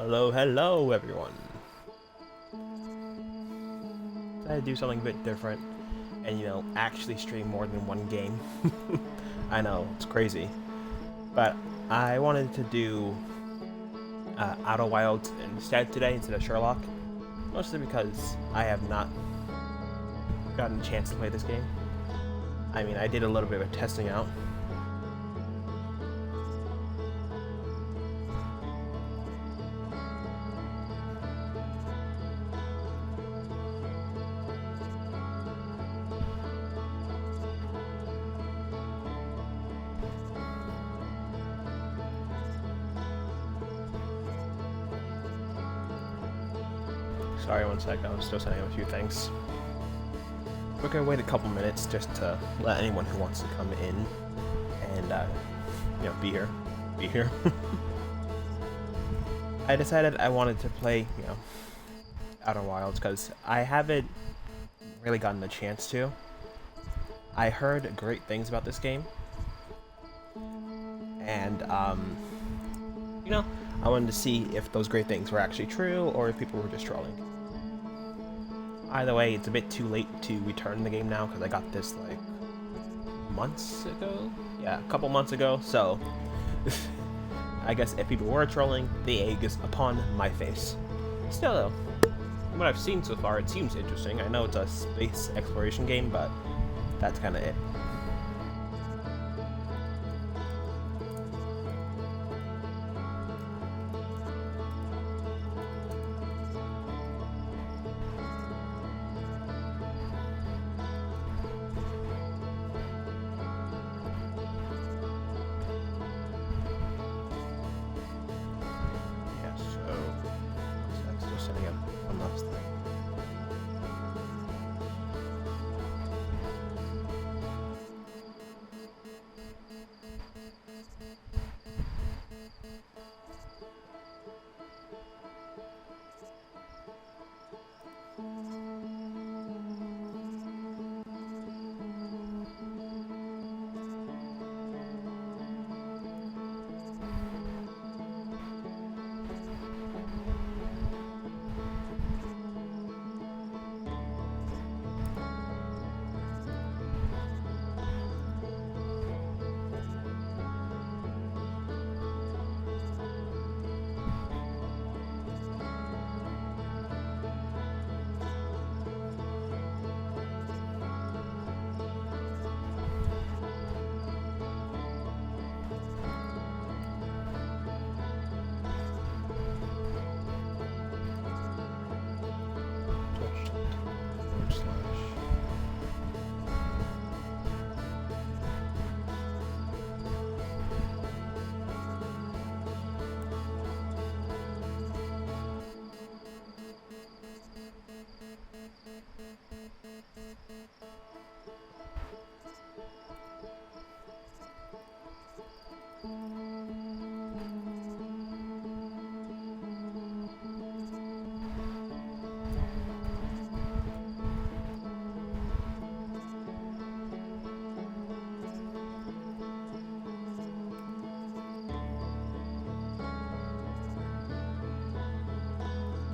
Hello everyone. I do something a bit different and actually stream more than one game. I know, it's crazy. But I wanted to do Outer Wilds instead today instead of Sherlock. Mostly because I have not gotten a chance to play this game. I mean, I did a little bit of testing out. Sorry, one sec, I was still setting up a few things. We're gonna wait a couple minutes just to let anyone who wants to come in and, be here. I decided I wanted to play, Outer Wilds because I haven't really gotten the chance to. I heard great things about this game, and, I wanted to see if those great things were actually true or if people were just trolling. Either way, it's a bit too late to return the game now because I got this like months ago? Yeah, a couple months ago, so I guess if people were trolling, the egg is upon my face. Still though, from what I've seen so far, it seems interesting. I know it's a space exploration game, but that's kind of it.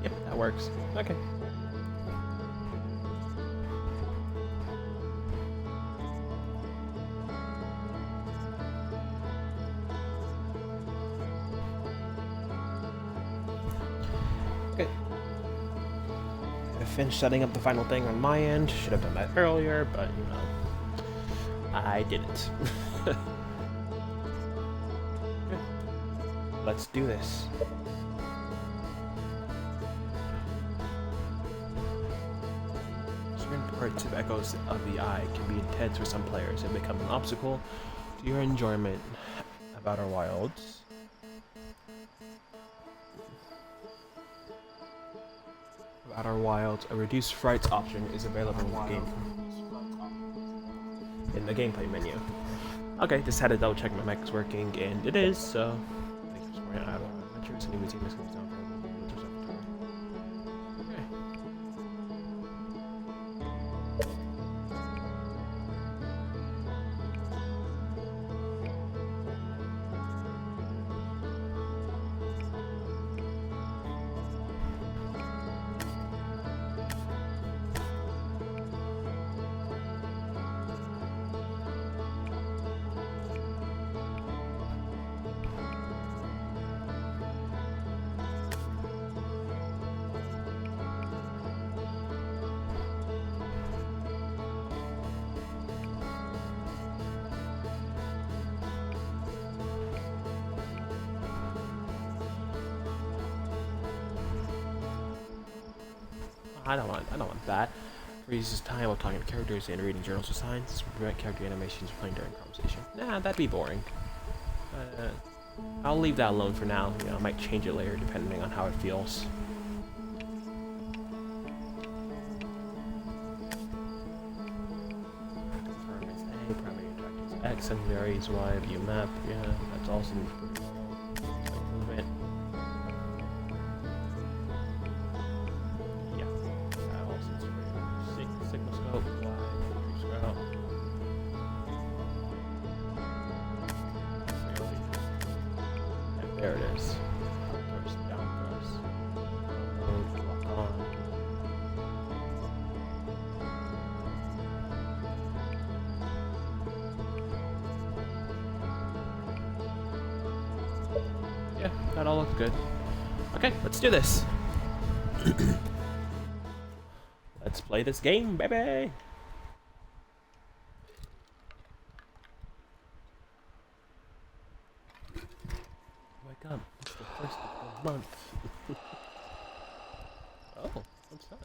Yep, that works. Okay. Okay. I finished setting up the final thing on my end. Should have done that earlier, but I didn't. Okay. Let's do this. Parts of Echoes of the Eye can be intense for some players and become an obstacle to your enjoyment of Outer Wilds. Outer Wilds, a reduced frights option is available in the gameplay menu. Okay, just had to double check my mic is working, and it is, so thanks for supporting Outer Adventures. Any music comes down for I don't want that. For uses time while talking to characters and reading journals or signs. Prevent character animations playing during conversation. Nah, that'd be boring. I'll leave that alone for now. You know, I might change it later depending on how it feels. Primary interactive X, secondaries Y, view map. Yeah, that's all seems pretty normal. Like movement. Yeah, that all seems pretty normal. Signal scope, Y, tree sprout. And there it is. Up press, down press. Mode, lock on. Yeah, that all looks good. Okay, let's do this. Let's play this game, baby! Wake up, it's the first of the month. Oh, what's that?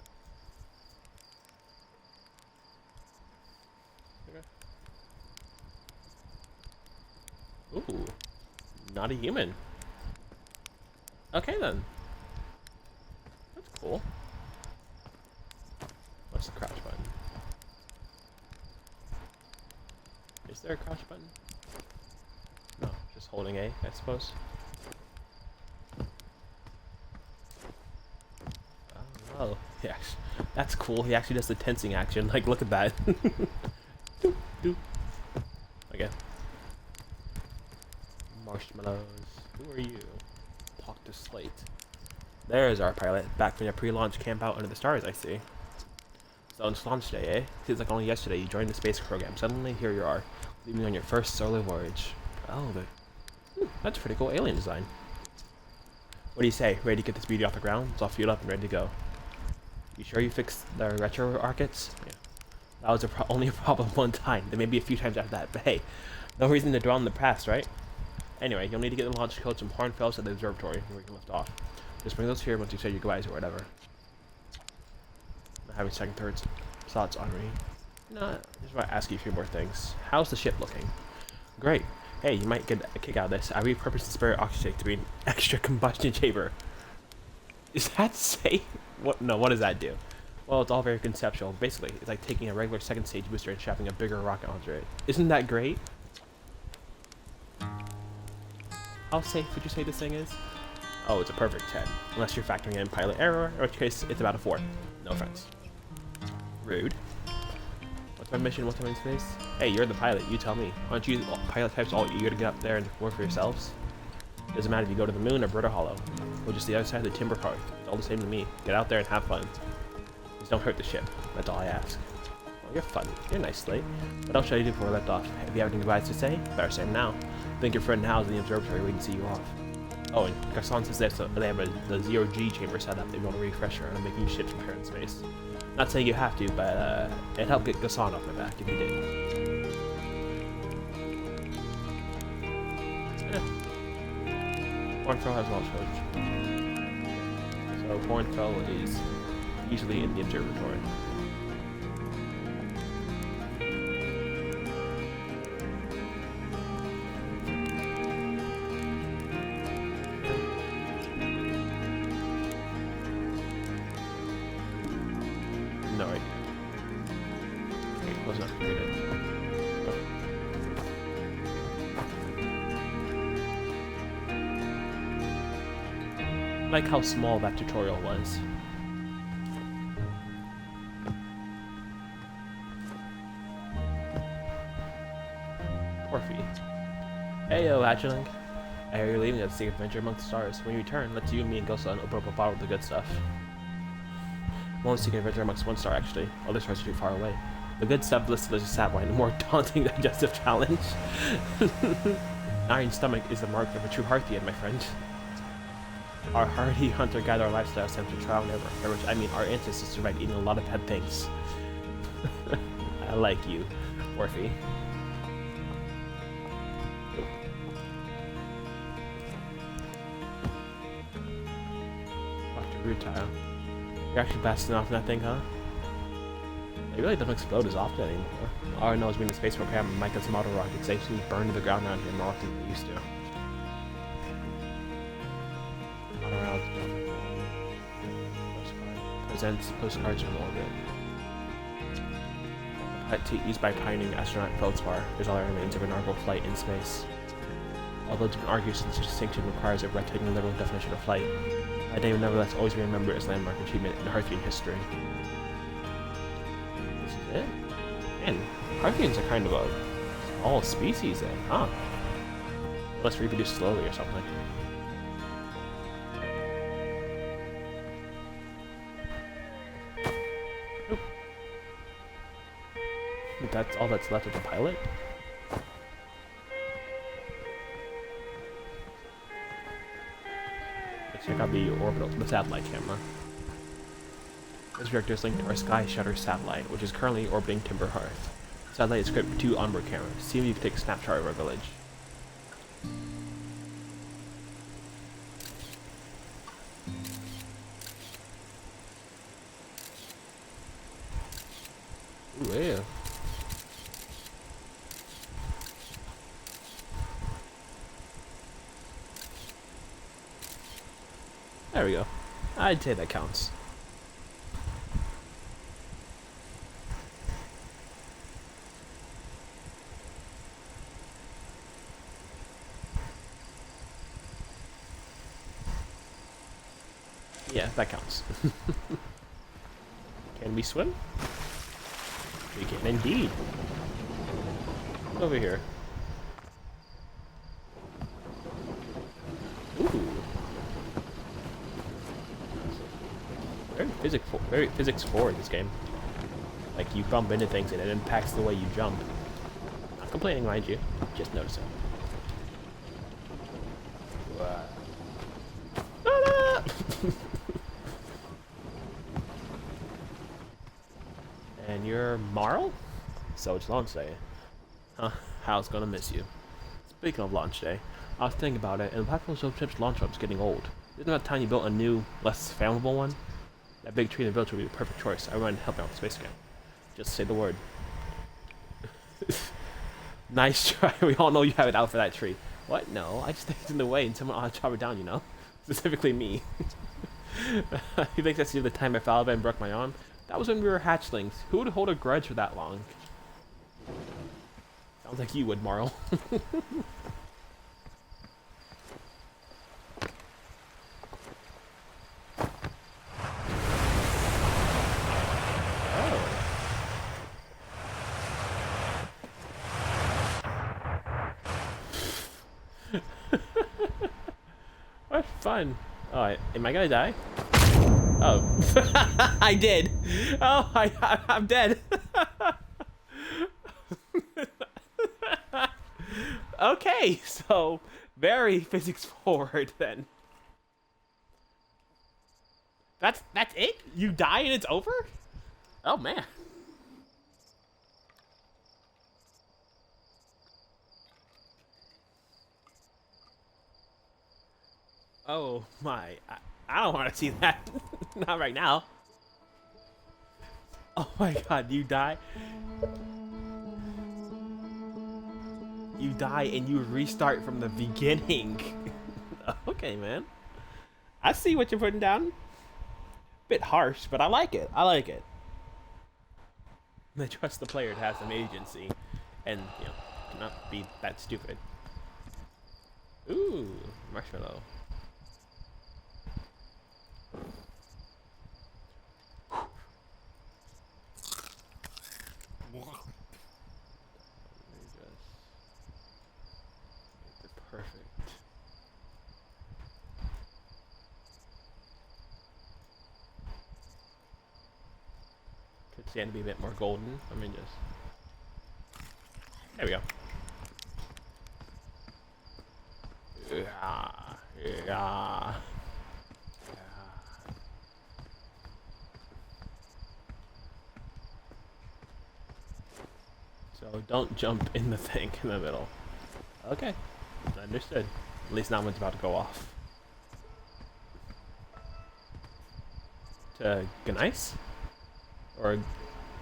Okay. Ooh, not a human. Okay then. That's cool. What's the crouch button? Is there a crouch button? No, just holding A, I suppose. Oh, yeah, that's cool. He actually does the tensing action. Like, look at that. Doop, doop. Okay. Marshmallows. Who are you? Talk to Slate. There's our pilot, back from your pre-launch camp out under the stars, I see. So it's launch day, eh? Seems like only yesterday you joined the space program. Suddenly, here you are, leaving on your first solo voyage. Oh, that's a pretty cool alien design. What do you say? Ready to get this beauty off the ground? It's all fueled up and ready to go. You sure you fixed the retro rockets? Yeah. That was only a problem one time. There may be a few times after that, but hey, no reason to dwell on the past, right? Anyway, you'll need to get the launch codes from Hornfels at the observatory where you left off. Just bring those here once you say your goodbyes or whatever. I'm having second, third thoughts on me. No, I just want to ask you a few more things. How's the ship looking? Great. Hey, you might get a kick out of this. I repurposed the spare oxygen to be an extra combustion chamber. Is that safe? What? No, what does that do? Well, it's all very conceptual. Basically, it's like taking a regular second stage booster and strapping a bigger rocket onto it. Isn't that great? How safe would you say this thing is? Oh, it's a perfect 10. Unless you're factoring in pilot error, in which case it's about a 4. No offense. Rude. What's my mission? What's time in space? Hey, you're the pilot. You tell me. Aren't you pilot types all eager to get up there and work for yourselves? Doesn't matter if you go to the moon or Brittle Hollow. Or just the other side of the timber park. It's all the same to me. Get out there and have fun. Just don't hurt the ship. That's all I ask. Well, you're fun. You're nice, Slate. What else should I do before I let off? If you have any goodbyes to say, better say them now. I think your friend now is in the observatory waiting to see you off. Oh, and Garcon says they have the zero-G chamber set up. They want a refresher on making ships from here in space. Not saying you have to, but it helped get Garcon off my back if you did. Yeah. Hornfell has launch codes. So Hornfell is usually in the observatory. No idea. Wait, was not created. Oh. I like how small that tutorial was. Orphe. Heyo, Agiling. I hear you're leaving us to seek adventure among the stars. When you return, let's you, me, and Gosan open up a bottle of the good stuff. I'm only seeking adventure amongst one star, actually. Other stars are too far away. The good stuff listed as a sad wine, a more daunting digestive challenge. Iron stomach is the mark of a true Hearthian, my friend. Our hardy hunter-gatherer lifestyle stems from trial and error, which I mean our ancestors survived eating a lot of bad things. I like you, Orphe. Dr. Rutile. You're actually fast enough in that thing, huh? It really doesn't explode as often anymore. All I know is being in the space program might get some auto rockets. They seem to burn to the ground around here more often than they used to. Auto routes. Presents postcards from orbit. Used by pioneering astronaut Feldspar. There's all that remains of an Argo flight in space. Although you can argue since distinction requires a breathtaking literal definition of flight, I will nevertheless always remember its landmark achievement in Hearthian history. This is it? Man, Hearthians are kind of a small species then, huh? Let's reproduce slowly or something. Oop. That's all that's left of the pilot? Let's check out the satellite camera. This reactor is linked to our Sky Shutter satellite, which is currently orbiting Timber Hearth. The satellite is equipped with 2 onboard cameras. See if you can take a snapshot of our village. Ooh, yeah. There we go. I'd say that counts. Yeah, that counts. Can we swim? We can indeed. Over here. Ooh. Very physics forward, this game. Like, you bump into things and it impacts the way you jump. Not complaining, mind you. Just noticing. And you're Marl? So it's launch day. Huh, Hal's gonna miss you. Speaking of launch day, I was thinking about it, and the platform ship's launch hub's getting old. Isn't that time you built a new, less flammable one? That big tree in the village would be the perfect choice. I want to help out with space again. Just say the word. Nice try. We all know you have it out for that tree. What? No, I just think it's in the way and someone ought to chop it down, you know? Specifically me. You think that's the time I fell out and broke my arm? That was when we were hatchlings. Who would hold a grudge for that long? Sounds like you would, Marl. What fun. Oh, am I gonna die? Oh. I did. Oh, I'm dead. Okay, so very physics forward then. That's it? You die and it's over? Oh man. Oh my, I don't want to see that. Not right now. Oh my god, you die? You die and you restart from the beginning. Okay, man. I see what you're putting down. Bit harsh, but I like it. I like it. I trust the player to have some agency and, you know, not be that stupid. Ooh, marshmallow. Perfect. Could stand to be a bit more golden. I mean, just there we go. Yeah. So don't jump in the thing in the middle. Okay. Understood. At least not one's about to go off. to Gneiss? Or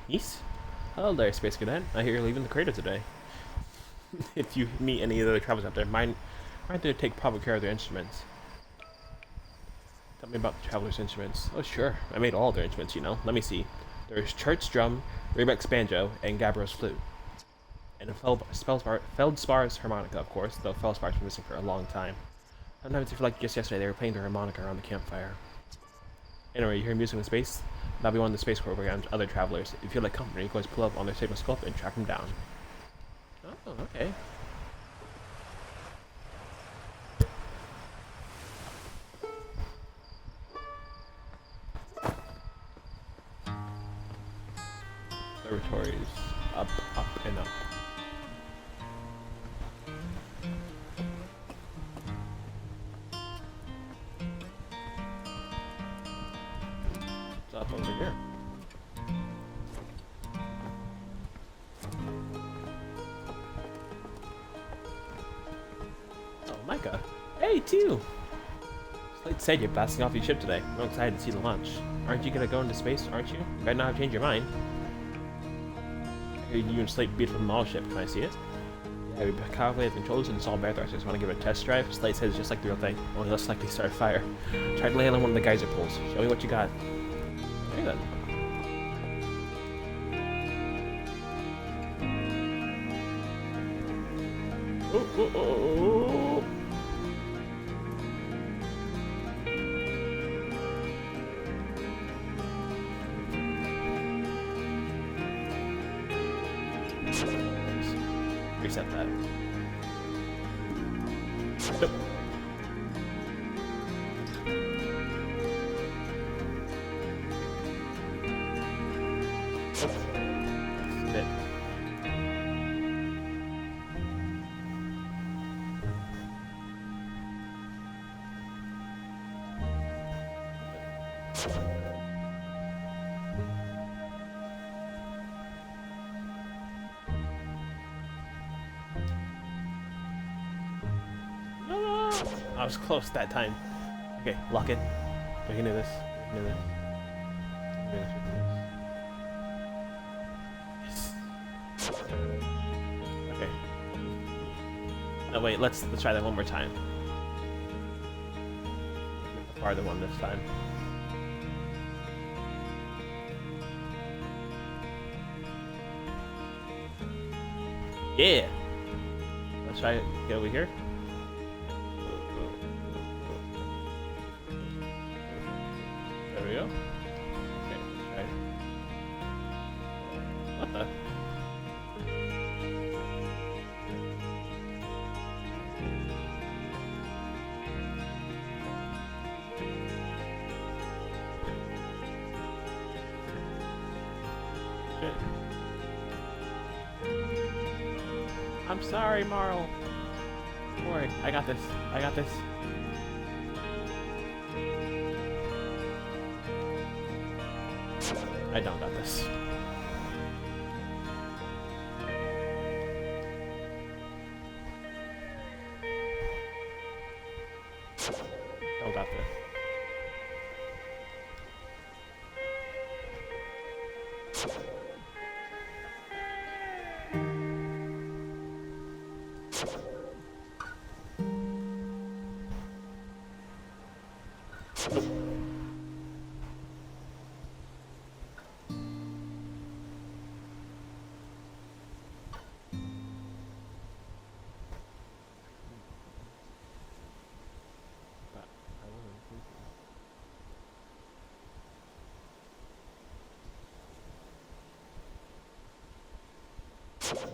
Geese? Hello there, Space Cadet. I hear you're leaving the crater today. If you meet any of the other travelers out there, mind to take proper care of their instruments. Tell me about the travelers' instruments. Oh, sure. I made all their instruments, you know. Let me see. There's Chart's drum, Rebek's banjo, and Gabriel's flute. And a Feldspar's harmonica, of course, though Feldspar's been missing for a long time. Sometimes it feels like just yesterday they were playing the harmonica around the campfire. Anyway, you hear music in space? That'll be one of the space program's other travelers. If you like company, you can always pull up on their signal and track them down. Oh, okay. Observatories. Up, up, and up. What's up over here? Oh, Micah. Hey, too! Slate said you're blasting off your ship today. I'm excited to see the launch. Aren't you gonna go into space, aren't you? You better not have changed your mind. I heard you and Slate beat from the model ship. Can I see it? Yeah, we calculated the controls and installed Marathon. I just want to give it a test drive. Slate says it's just like the real thing, only less likely to start a fire. Try to land on one of the geyser pools. Show me what you got. Okay then. Oh, oh, oh, oh. Reset that. Nope. Submit. I was close that time. Okay, lock it. We can do this. We can do this. We can do this. Yes. Okay. Oh wait, let's try that one more time. The farther one this time. Yeah. Let's try it. Get over here. There we go. Okay, let's try it. What the? Shit. I'm sorry, Marl. Don't worry, I got this. I got this. I don't got this. Don't got this.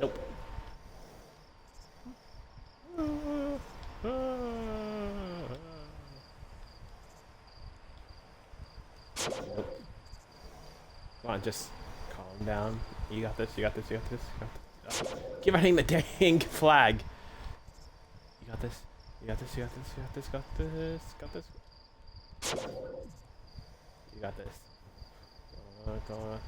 Nope. Nope. Come on, just calm down. You got this, you got this, you got this, you got this. Keep hitting the dang flag. You got this, you got this, you got this, you got this, got this, got this. You got this. Go on.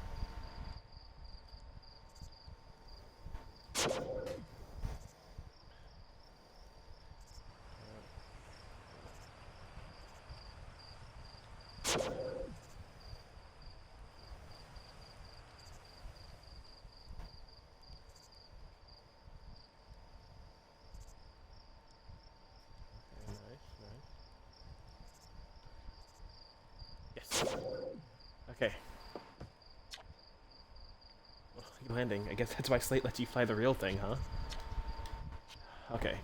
Yes. Okay. Landing. I guess that's why Slate lets you fly the real thing, huh? Okay.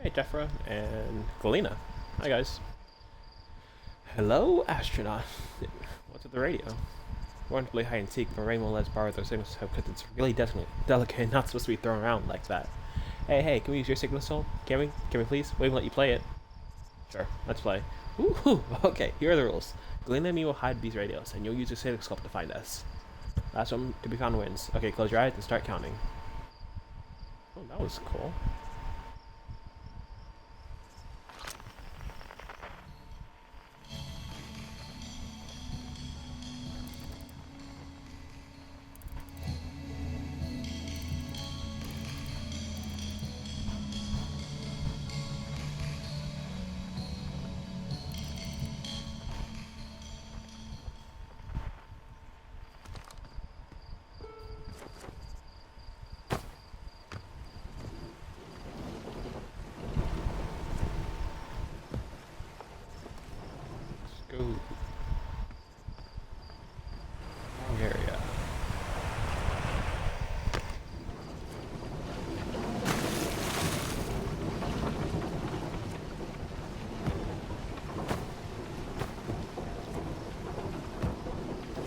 Hey, Jeffra and Galena. Hi, guys. Hello, astronaut. What's at the radio? I want to play hide and seek, but Rainbow lets borrow their signal because it's really delicate and not supposed to be thrown around like that. Hey, can we use your signal soul? Can we? Can we please? We even let you play it. Sure, let's play. Woohoo! Okay, here are the rules. Galena and me will hide these radios, and you'll use your Cinescope to find us. Last one to be found wins. Okay, close your eyes and start counting. Oh, that was cool. Go. Wrong area.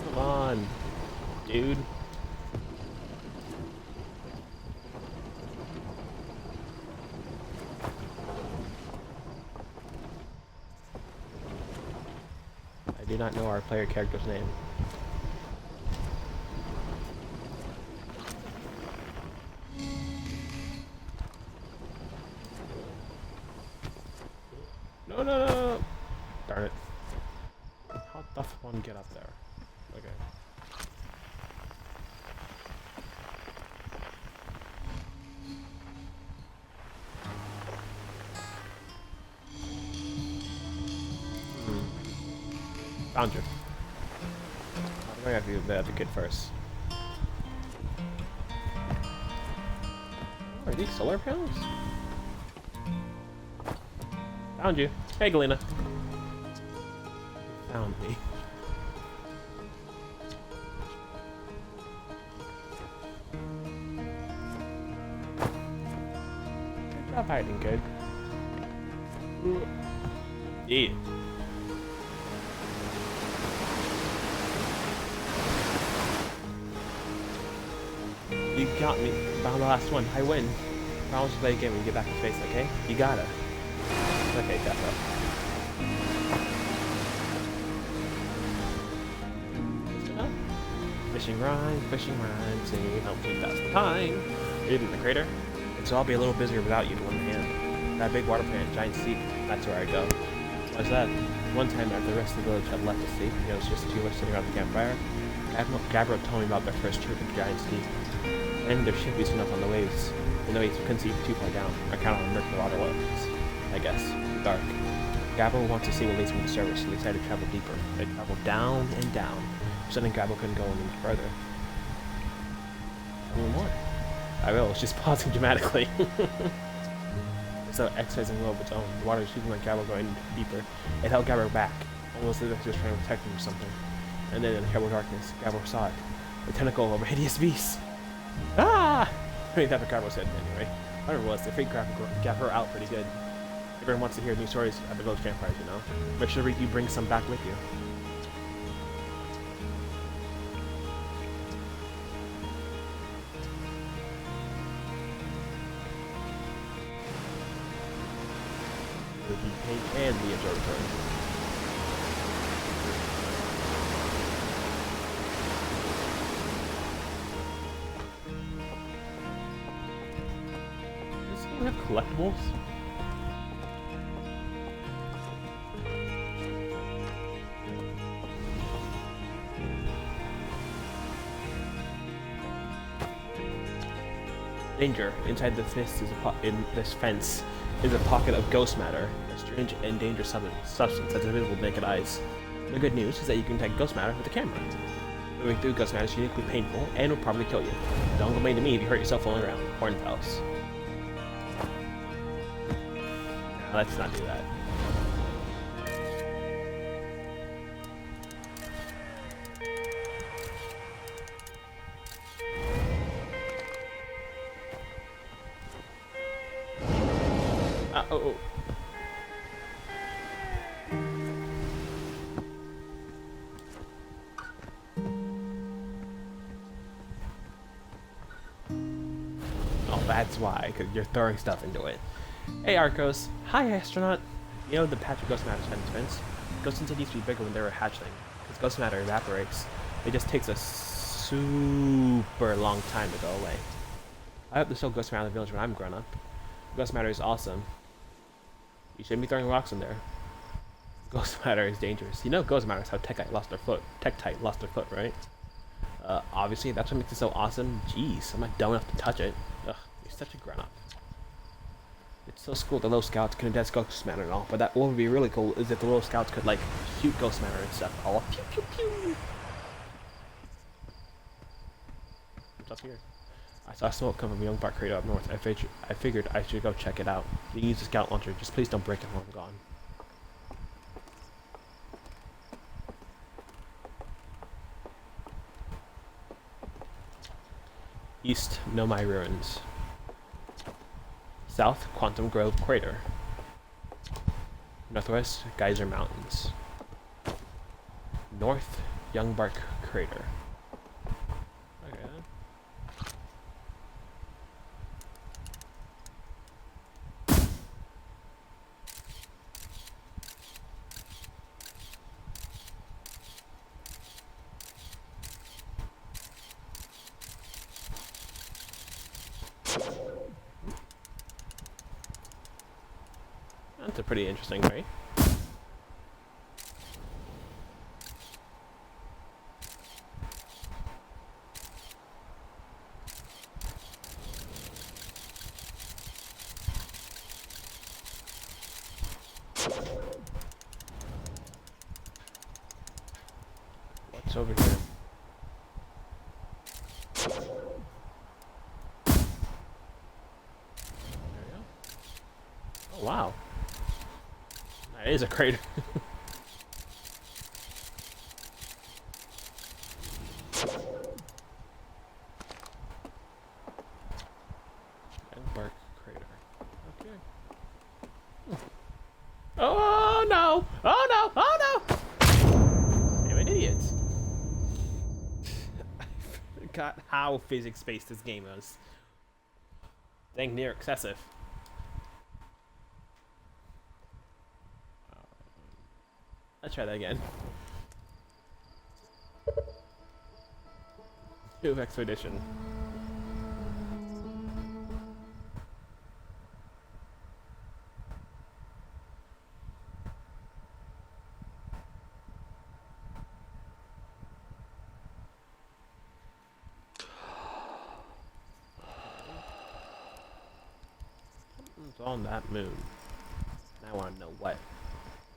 Come on, dude. I do not know our player character's name. No. Darn it. How doth one get up there? Okay. Found you. I think I have to do the other kid first. Are these solar panels? Found you. Hey, Galena. Found me. Good job hiding, kid. Yeah. You got me. Found the last one. I win. Promise to play again when you get back in space, okay? You gotta. Okay, Jeffra. Fishing rhyme, singing, help me pass the time. You're in the crater, and so I'll be a little busier without you to lend a hand. That big water plant, giant sea, that's where I go. Why's that? One time after the rest of the village had left to sleep, and it was just the two of us sitting around the campfire, Gabbro told me about their first trip with giant sea. And their ship used enough on the waves, and the waves couldn't see too far down, or count on murky water levels. I guess. Dark. Gabbro wants to see what leads from the surface, so they decided to travel deeper. They traveled down and down. Suddenly Gabbro couldn't go any further. Tell me more. I will, it's just pausing dramatically. It's an exercise in will of its own. The water is shooting like Gabbro going deeper. It held Gabbro back, almost as if it was trying to protect him or something. And then in the terrible darkness, Gabbro saw it. The tentacle of a hideous beast. Ah! I mean, that's what Gabbro said anyway. Whatever it was, they freaked Gabbro out pretty good. Everyone wants to hear new stories at the village campfires, you know? Make sure you bring some back with you. The heat tank and the observatory. Does this game have collectibles? Danger. Inside the fence is a is a pocket of ghost matter, a strange and dangerous substance that's invisible to naked eyes. The good news is that you can detect ghost matter with a camera. Moving through ghost matter is uniquely painful and will probably kill you. Don't complain to me if you hurt yourself fooling around. Hornfels. Now, let's not do that. Oh. Oh, that's why, because you're throwing stuff into it. Hey, Arcos. Hi, astronaut. You know the patch of ghost matter spins? Ghosts tend to be bigger when they're a hatchling. Because ghost matter evaporates. It just takes a super long time to go away. I hope there's still ghost matter in the village when I'm grown up. Ghost matter is awesome. You shouldn't be throwing rocks in there. Ghost matter is dangerous. You know ghost matter is how Tektite lost their foot. Tektite lost their foot, right? Obviously, that's what makes it so awesome. Jeez, I'm not dumb enough to touch it. Ugh, you're such a grown-up. It's so cool that little scouts can detect ghost matter and all, but that what would be really cool is if the little scouts could, like, shoot ghost matter and stuff. Oh, pew pew pew! What's up here? I saw smoke come from a young bark crater up north. I figured I should go check it out. You can use the scout launcher, just please don't break it while I'm gone. East, Nomai Ruins. South, Quantum Grove Crater. Northwest, Geyser Mountains. North, Young Bark Crater. Okay. That's a pretty interesting way. What's over here? There we go. Oh wow. That is a crater. Bark crater. Okay. Oh no! Oh no! Oh no! Damn it, idiots. I forgot how physics-based this game is. Dang near excessive. Let's try that again. New expedition. It's on that moon. Now I want to know what.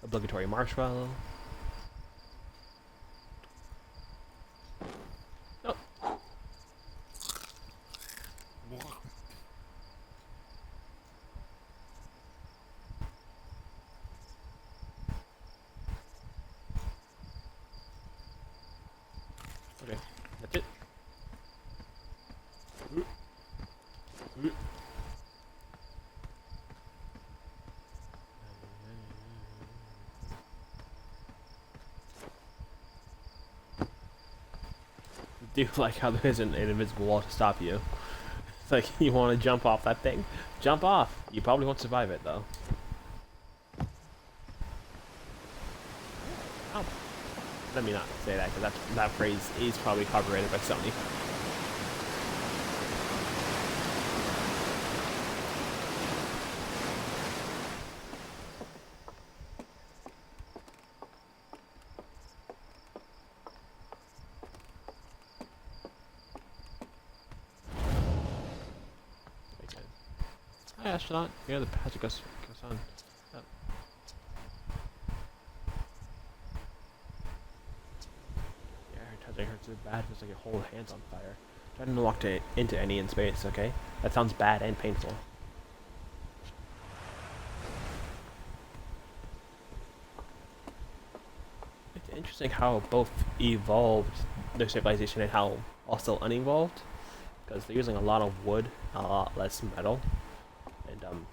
Obligatory marshmallow. Oh. Okay, that's it. Do you like how there isn't an invisible wall to stop you? It's like, you want to jump off that thing? Jump off! You probably won't survive it, though. Oh. Let me not say that, because that phrase is probably copyrighted by Sony. Hi, astronaut. You're the Patrick goes on. Oh. Yeah, her touching hurts so bad. Feels like your whole hand's on fire. Try not to walk into any in space, okay? That sounds bad and painful. It's interesting how both evolved their civilization and how also unevolved. Because they're using a lot of wood, a lot less metal. And,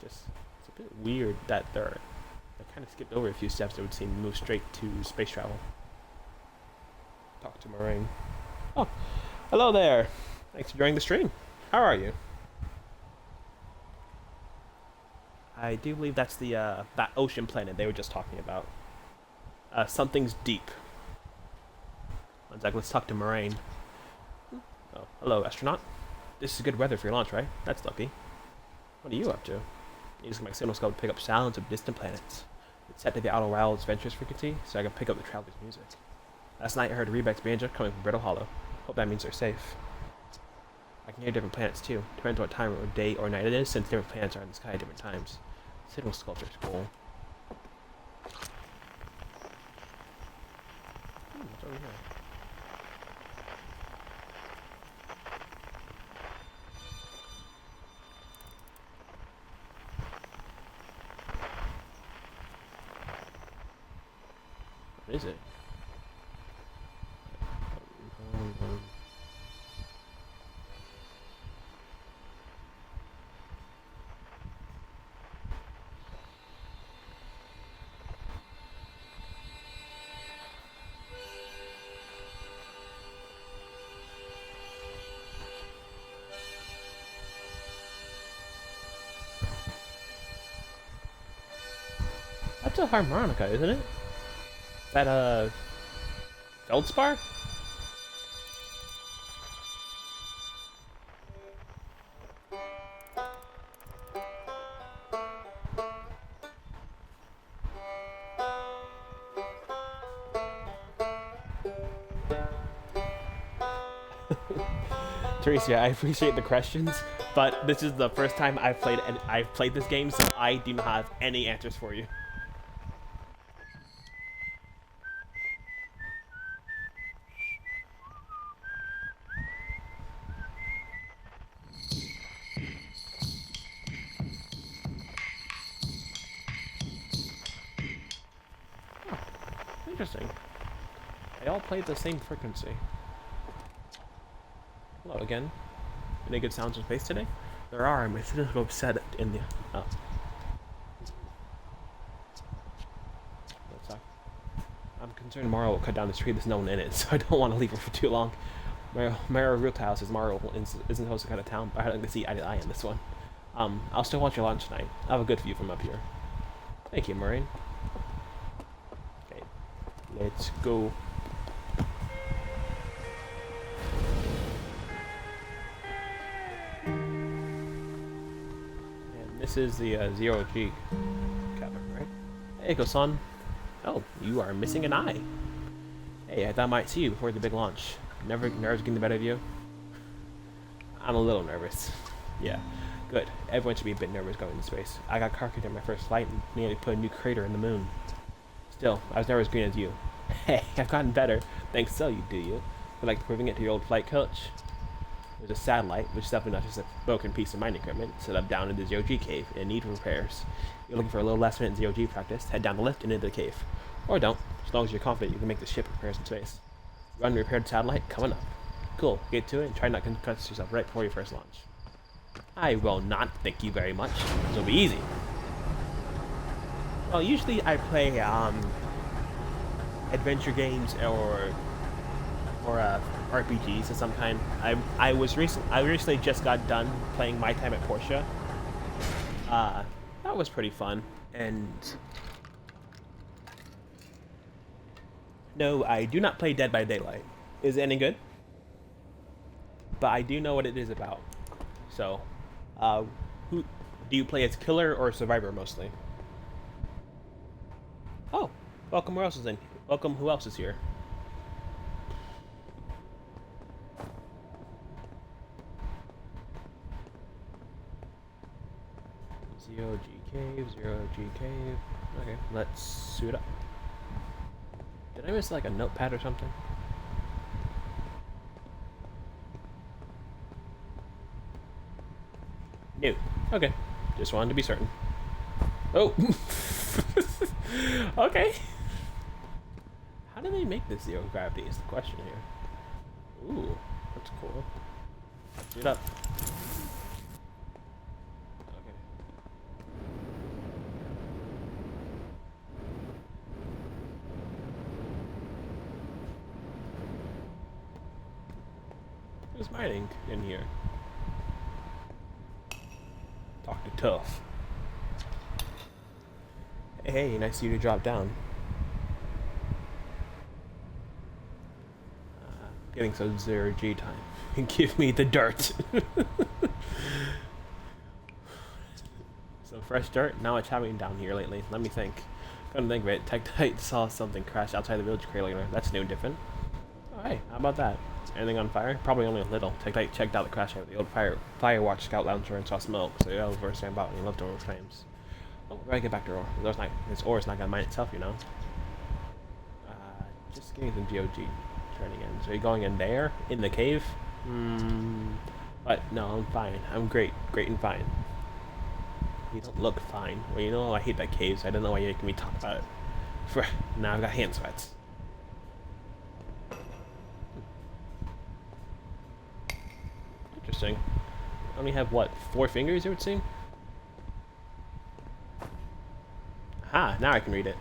just, it's a bit weird that they kind of skipped over a few steps that would seem to move straight to space travel. Talk to Moraine. Oh, hello there. Thanks for joining the stream. How are you? I do believe that's the that ocean planet they were just talking about. Something's deep. One sec, let's talk to Moraine. Oh, hello, astronaut. This is good weather for your launch, right? That's lucky. What are you up to? Using my signal scope to pick up sounds of distant planets. It's set to the Outer Wilds Ventures frequency, so I can pick up the traveler's music. Last night I heard Rebec's banjo coming from Brittle Hollow. Hope that means they're safe. I can hear different planets too. Depends what time of day or night it is, since different planets are in the sky at different times. Signal sculpture is cool. What's over here? What is it? That's a harmonica, isn't it? Is that a feldspar? Teresa, I appreciate the questions, but this is the first time I've played this game, so I do not have any answers for you. Oh, interesting. They all play the same frequency. Hello again. Any good sounds in space today? There are. My cinescope set in the. Oh. That sucks. I'm concerned Mara will cut down the tree. There's no one in it, so I don't want to leave her for too long. Mara Realtile says Mara isn't supposed to cut of town, but I'd like to see eye to eye on this one. I'll still watch your launch tonight. I have a good view from up here. Thank you, Moraine. Okay, let's go. This is the Zero-G cabin, right? Hey, Gosan. Oh, you are missing an eye. Hey, I thought I might see you before the big launch. Nerves getting the better of you? I'm a little nervous. Yeah, good. Everyone should be a bit nervous going into space. I got car kicked on my first flight and nearly put a new crater in the moon. Still, I was never as green as you. Hey, I've gotten better. Thanks so, you do you? Feel like proving it to your old flight coach? There's a satellite, which is definitely not just a broken piece of mining equipment, set up down in the Zero-G cave in need of repairs. You're looking for a little last-minute Zero-G practice, head down the lift and into the cave. Or don't, as long as you're confident you can make the ship repairs in space. Run repaired satellite coming up. Cool, get to it and try not to concuss yourself right before your first launch. I will not, thank you very much. This will be easy. Well, usually I play adventure games or RPGs of some kind. I recently just got done playing My Time at Portia. That was pretty fun. And no, I do not play Dead by Daylight. Is it any good? But I do know what it is about. So, who do you play as killer or survivor mostly? Oh, welcome. Who else is in? Welcome. Who else is here? 0G cave, 0G cave. Okay, let's suit up. Did I miss like a notepad or something? No. Okay. Just wanted to be certain. Oh! Okay. How do they make this zero gravity is the question here. Ooh, that's cool. Suit up. Okay. Who's mining in here? Dr. Tough. Hey, nice of you to drop down. Getting some 0G time. Give me the dirt. So fresh dirt. Now it's happening down here lately. Let me think. Couldn't think of it. Tektite saw something crash outside the village earlier. That's new and different. Oh, hey, how about that? Anything on fire? Probably only a little. Tektite checked out the crash of the old Firewatch scout launcher and saw smoke, so he got over stand about and he left over his claims. Oh, we gotta get back to ore. This ore is not gonna mine itself, you know. Just getting some GOG turning in. So you're going in there? In the cave? But no, I'm fine. I'm great. Great and fine. You don't look fine. Well, you know I hate that cave, so I don't know why you're making me talk about it. Now I've got hand sweats. Interesting. I only have, what, 4 fingers, it would seem? Aha, now I can read it.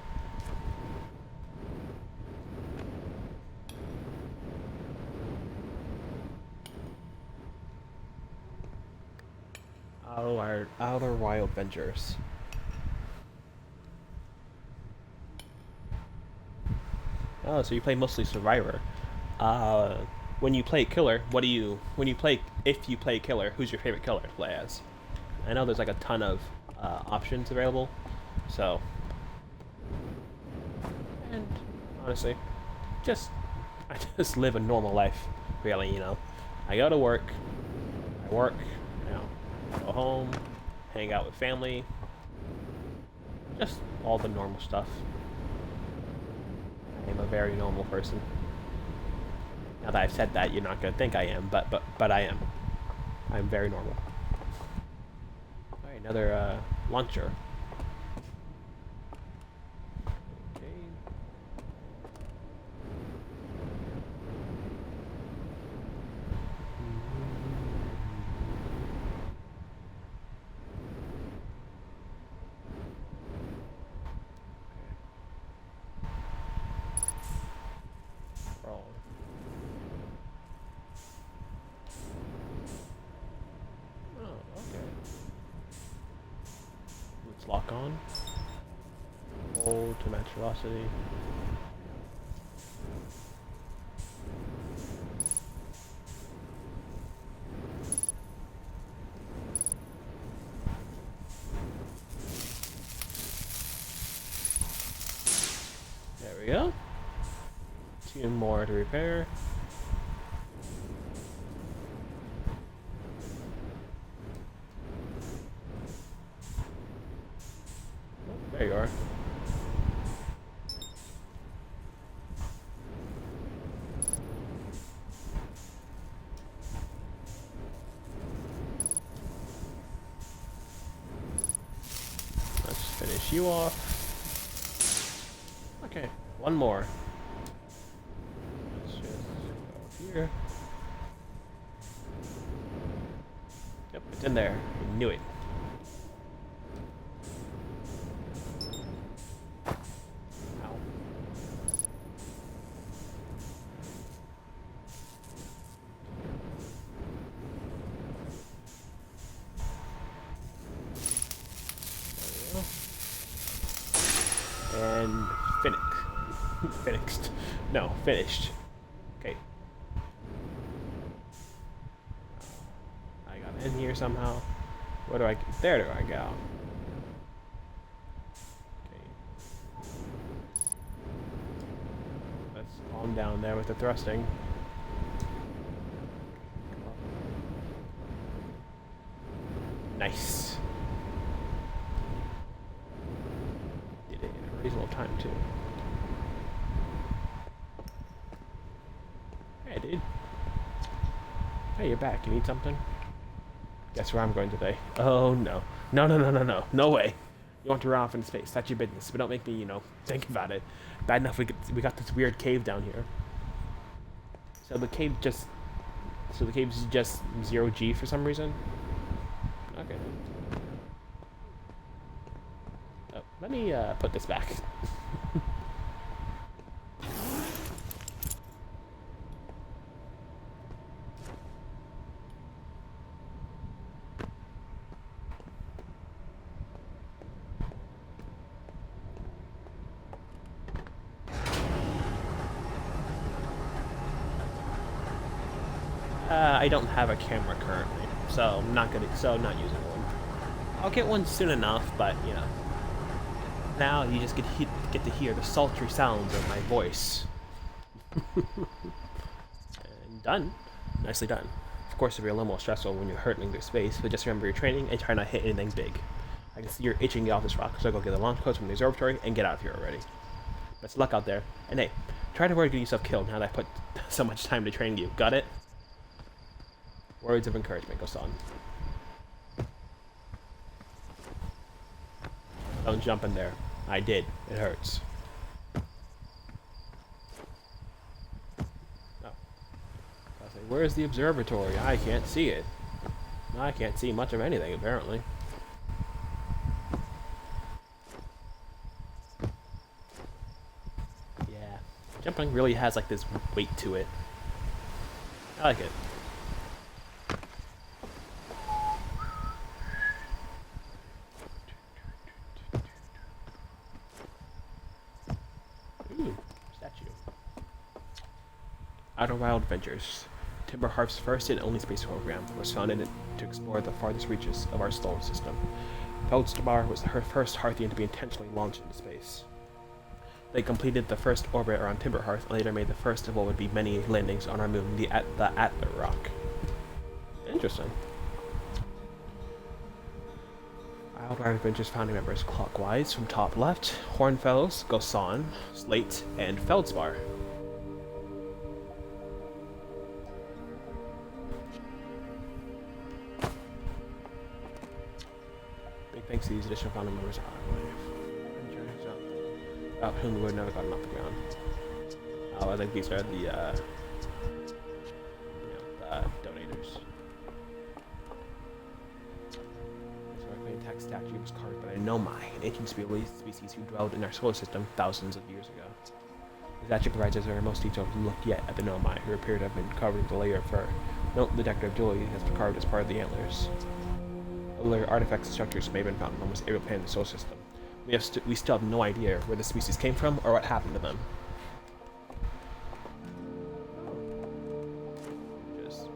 Outer Wild Ventures. Oh, so you play mostly Survivor. When you play Killer, if you play Killer, who's your favorite Killer to play as? I know there's like a ton of options available, so. And honestly, I just live a normal life, really, you know. I go to work, you know, go home, hang out with family, just all the normal stuff. I am a very normal person. Now that I've said that, you're not gonna think I am, but I am. I'm very normal. Alright, another launcher. Okay. Roll. Oh, okay. Let's lock on. Hold to match velocity. There we go. 2 more to repair. Oh, there you are. Let's finish you off. Okay, one more. Let's just go here. Yep, it's in there. I knew it. Ow. There we go. And finished. No, finished. Okay. I got in here somehow. Where do I go? There do I go. Okay. Let's calm down there with the thrusting. Nice. reasonable time too. Hey, dude. Hey, you're back. You need something? Guess where I'm going today? Oh no. No, no, no, no, no. No way. You want to run off in space. That's your business. But don't make me, think about it. Bad enough we got this weird cave down here. So the cave's just 0G for some reason? Okay. Oh, let me put this back. I don't have a camera currently, so I'm not using one. I'll get one soon enough, but now you just get to hear the sultry sounds of my voice. And done. Nicely done. Of course, it'll be a little more stressful when you're hurtling through space, but just remember your training and try not to hit anything big. I can see you're itching to get off this rock, so go get the launch codes from the observatory and get out of here already. Best of luck out there, and hey, try to avoid getting yourself killed now that I put so much time to train you. Got it? Words of encouragement, Gosan. Don't jump in there. I did. It hurts. Oh. I was like, where's the observatory? I can't see it. I can't see much of anything, apparently. Yeah. Jumping really has, like, this weight to it. I like it. Outer Wild Adventures. Timberharf's first and only space program was founded to explore the farthest reaches of our solar system. Feldspar was her first Hearthian to be intentionally launched into space. They completed the first orbit around Timberhearth and later made the first of what would be many landings on our moon, the Atler rock. Interesting. Wild Adventures founding members clockwise from top left: Hornfellows, Gosan, Slate, and Feldspar. Thanks to these additional founding members, about whom we would never gotten off the ground. I think these are the donators. This arcane statue was carved by a Nomai, an ancient species who dwelled in our solar system thousands of years ago. The statue provides us our most detailed look yet at the Nomai, who appear to have been covered with a layer of fur. Note the decorative jewelry has been carved as part of the antlers. Other artifacts and structures may have been found in almost every planet in the solar system. We still have no idea where the species came from or what happened to them. Just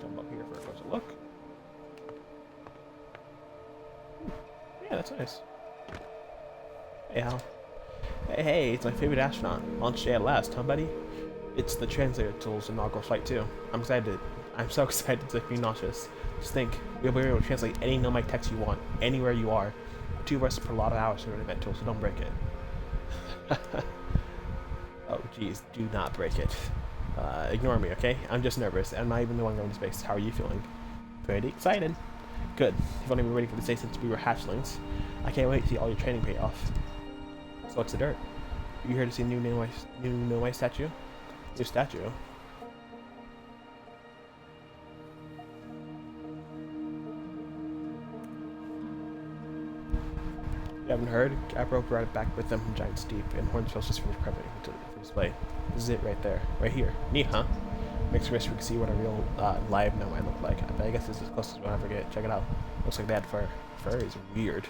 jump up here for a closer look. Yeah, that's nice. Hey, Hal. Hey, it's my favorite astronaut. Launch day at last, huh, buddy? It's the translator tool's inaugural flight, too. I'm so excited to be nauseous. Just think, we'll be able to translate any Nomai text you want, anywhere you are. 2 verses per lot of hours for an event tool, so don't break it. Oh, jeez, do not break it. Ignore me, okay? I'm just nervous, and I'm not even the one going to space. How are you feeling? Pretty excited. Good. You've only been waiting for this day since we were hatchlings. I can't wait to see all your training pay off. So what's the dirt? You here to see a new Nomai statue? New statue? You haven't heard? Gabbro brought it back with them from Giant Steep, and Hornfield's just finished prepping it for display. This is it right there. Right here. Neat, huh? Makes wish we could see what a real live Nomai look like. I guess this is as close as we'll ever get. Check it out. Looks like they had fur. Fur is weird.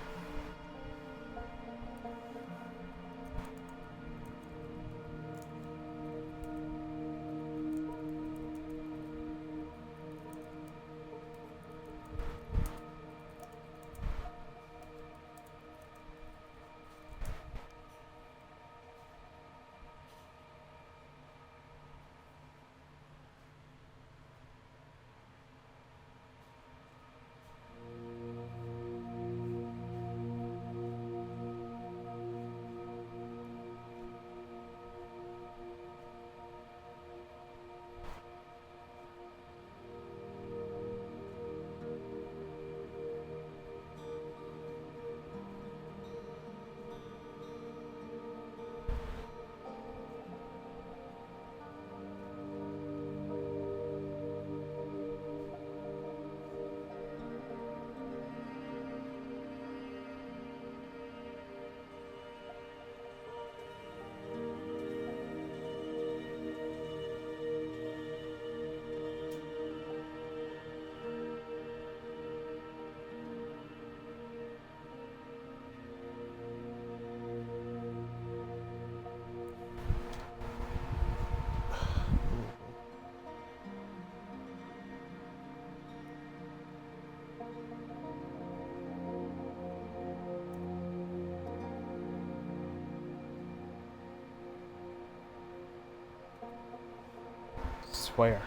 swear.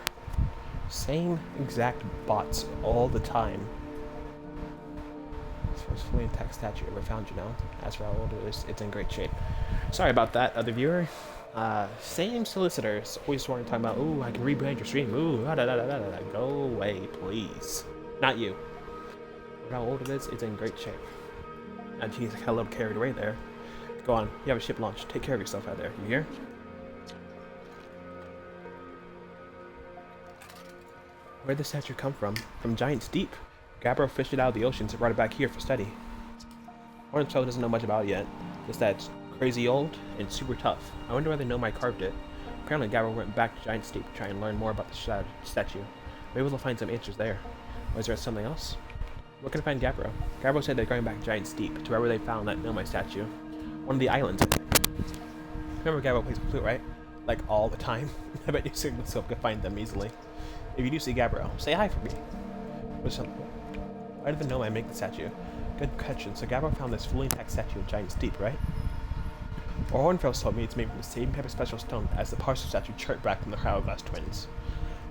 Same exact bots all the time. This first fully intact statue ever found, you know. As for how old it is, it's in great shape. Sorry about that, other viewer. Same solicitors always want to talk about, ooh, I can rebrand your stream. Ooh, da da da da da da. Go away, please. Not you. For how old it is, it's in great shape. And he's a little carried away there. Go on, you have a ship launch. Take care of yourself out there. You hear? Where'd the statue come from? From Giant's Deep. Gabbro fished it out of the oceans and brought it back here for study. Hornsfeld doesn't know much about it yet. Just that it's crazy old and super tough. I wonder whether Nomai carved it. Apparently Gabbro went back to Giant's Deep to try and learn more about the statue. Maybe we'll find some answers there. Or is there something else? Where can I find Gabbro? Gabbro said they're going back to Giant's Deep, to wherever they found that Nomai statue. One of the islands, I think. Remember Gabbro plays the flute, right? Like, all the time. I bet your signal scope can find them easily. If you do see Gabbro, say hi for me. Why did the Nomai make the statue? Good question. So Gabbro found this fully intact statue in Giant's Deep, right? Or Hornfels told me it's made from the same type of special stone as the partial statue chart back from the Hourglass twins.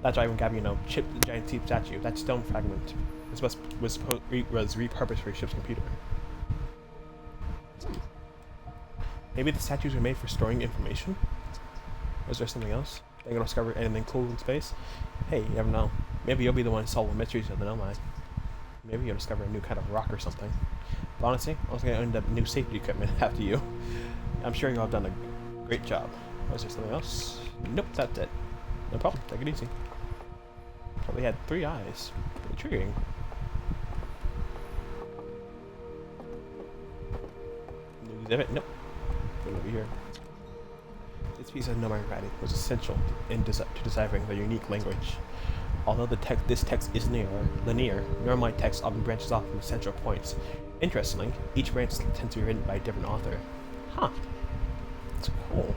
That's why when Gabbro, chipped the Giant's Deep statue, that stone fragment was repurposed for your ship's computer. Maybe the statues were made for storing information? Or is there something else? They're gonna discover anything cool in space? Hey, you never know. Maybe you'll be the one to solve the mysteries of the Nomai. Maybe you'll discover a new kind of rock or something. But honestly, I was gonna end up new safety equipment after you. I'm sure you all have done a great job. Was there something else? Nope, that's it. No problem, take it easy. Probably had 3 eyes. Intriguing. New exhibit? Nope. Go over here. This piece of Nomai writing was essential to deciphering the unique language. Although this text is linear, Nomai text often branches off from central points. Interestingly, each branch tends to be written by a different author. Huh. That's cool.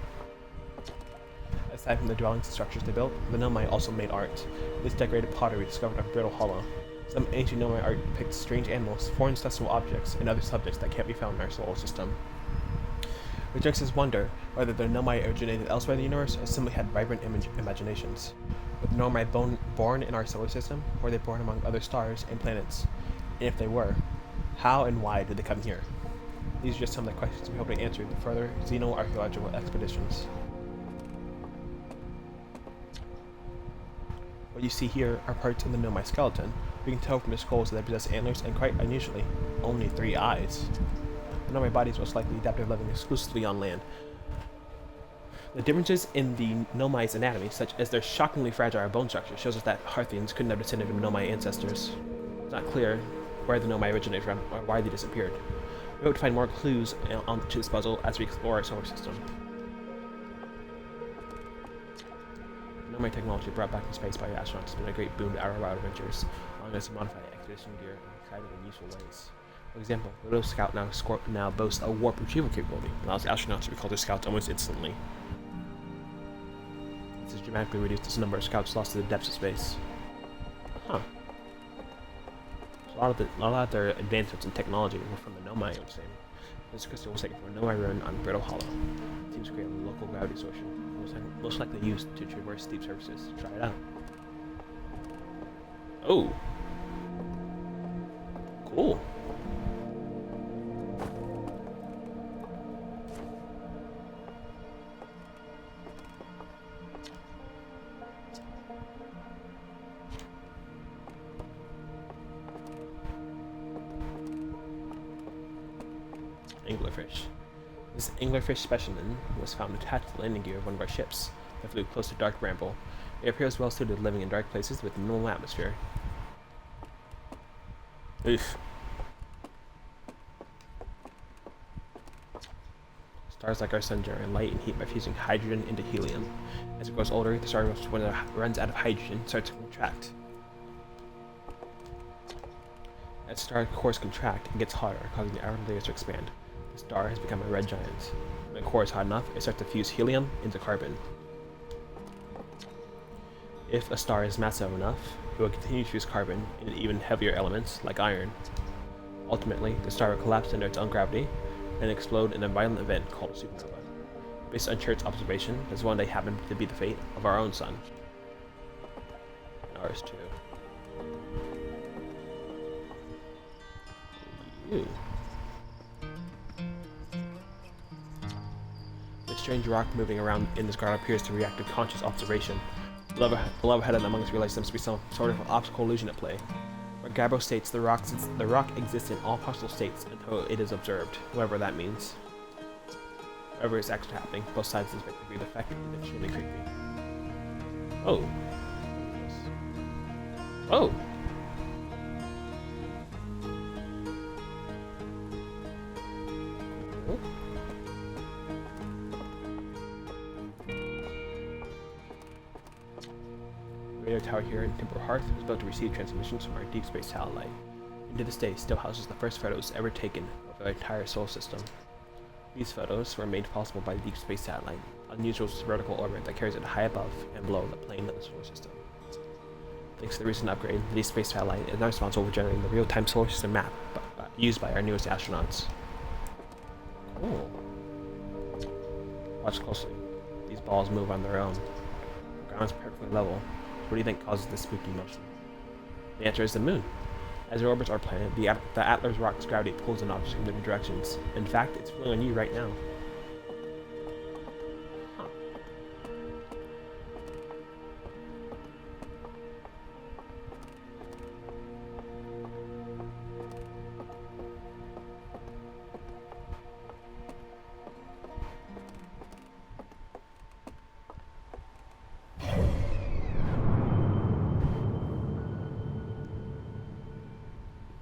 Aside from the dwellings and structures they built, the Nomai also made art. This decorated pottery discovered on Brittle Hollow. Some ancient Nomai art depicts strange animals, foreign accessible objects, and other subjects that can't be found in our solar system. Which makes us wonder whether the Nomai originated elsewhere in the universe or simply had vibrant imaginations. Were the Nomai born in our solar system, or were they born among other stars and planets? And if they were, how and why did they come here? These are just some of the questions we hope to answer in further xenoarchaeological expeditions. What you see here are parts of the Nomai skeleton. We can tell from the skulls that they possess antlers and, quite unusually, only 3 eyes. The Nomai bodies most likely adapted living exclusively on land. The differences in the Nomai's anatomy, such as their shockingly fragile bone structure, shows us that Harthians couldn't have descended from Nomai ancestors. It's not clear where the Nomai originated from or why they disappeared. We hope to find more clues to this puzzle as we explore our solar system. Nomai technology brought back from space by astronauts has been a great boon to our wild adventures, allowing us to modify expedition gear in exciting and useful ways. For example, the Widow Scout now boasts a warp retrieval capability, allows astronauts to recall their scouts almost instantly. This has dramatically reduced the number of scouts lost to the depths of space. Huh. So a lot of their advancements in technology were from the Nomai, I would say. This crystal was taken from a Nomai ruin on Brittle Hollow. It seems to create a local gravity distortion, most likely used to traverse steep surfaces. Try it out. Oh! Cool. Anglerfish. This anglerfish specimen was found attached to the landing gear of one of our ships that flew close to Dark Bramble. It appears well suited to living in dark places with minimal atmosphere. Oof. Stars like our sun generate light and heat by fusing hydrogen into helium. As it grows older, the star, when it runs out of hydrogen, starts to contract. As star cores contract, it gets hotter, causing the outer layers to expand. The star has become a red giant. When the core is hot enough, it starts to fuse helium into carbon. If a star is massive enough, it will continue to fuse carbon into even heavier elements, like iron. Ultimately, the star will collapse under its own gravity and explode in a violent event called a supernova. Based on Church's observation, this one day happened to be the fate of our own sun. Ours too. You. The strange rock moving around in this ground appears to react to conscious observation. The level-headed among us realize there must be some sort of optical illusion at play. Where Gabbro states the rock exists in all possible states until it is observed, whatever that means. Whatever is actually happening, both sides of this make the effect and extremely creepy. Oh. Oh! The radio tower here in Timber Hearth was built to receive transmissions from our deep space satellite, and to this day still houses the first photos ever taken of the entire solar system. These photos were made possible by the deep space satellite, an unusual vertical orbit that carries it high above and below the plane of the solar system. Thanks to the recent upgrade, the deep space satellite is now responsible for generating the real-time solar system map used by our newest astronauts. Cool. Watch closely. These balls move on their own. The ground is perfectly level. What do you think causes this spooky motion? The answer is the moon. As it orbits our planet, the Atlas rock's gravity pulls an object in different directions. In fact, it's pulling on you right now. Huh.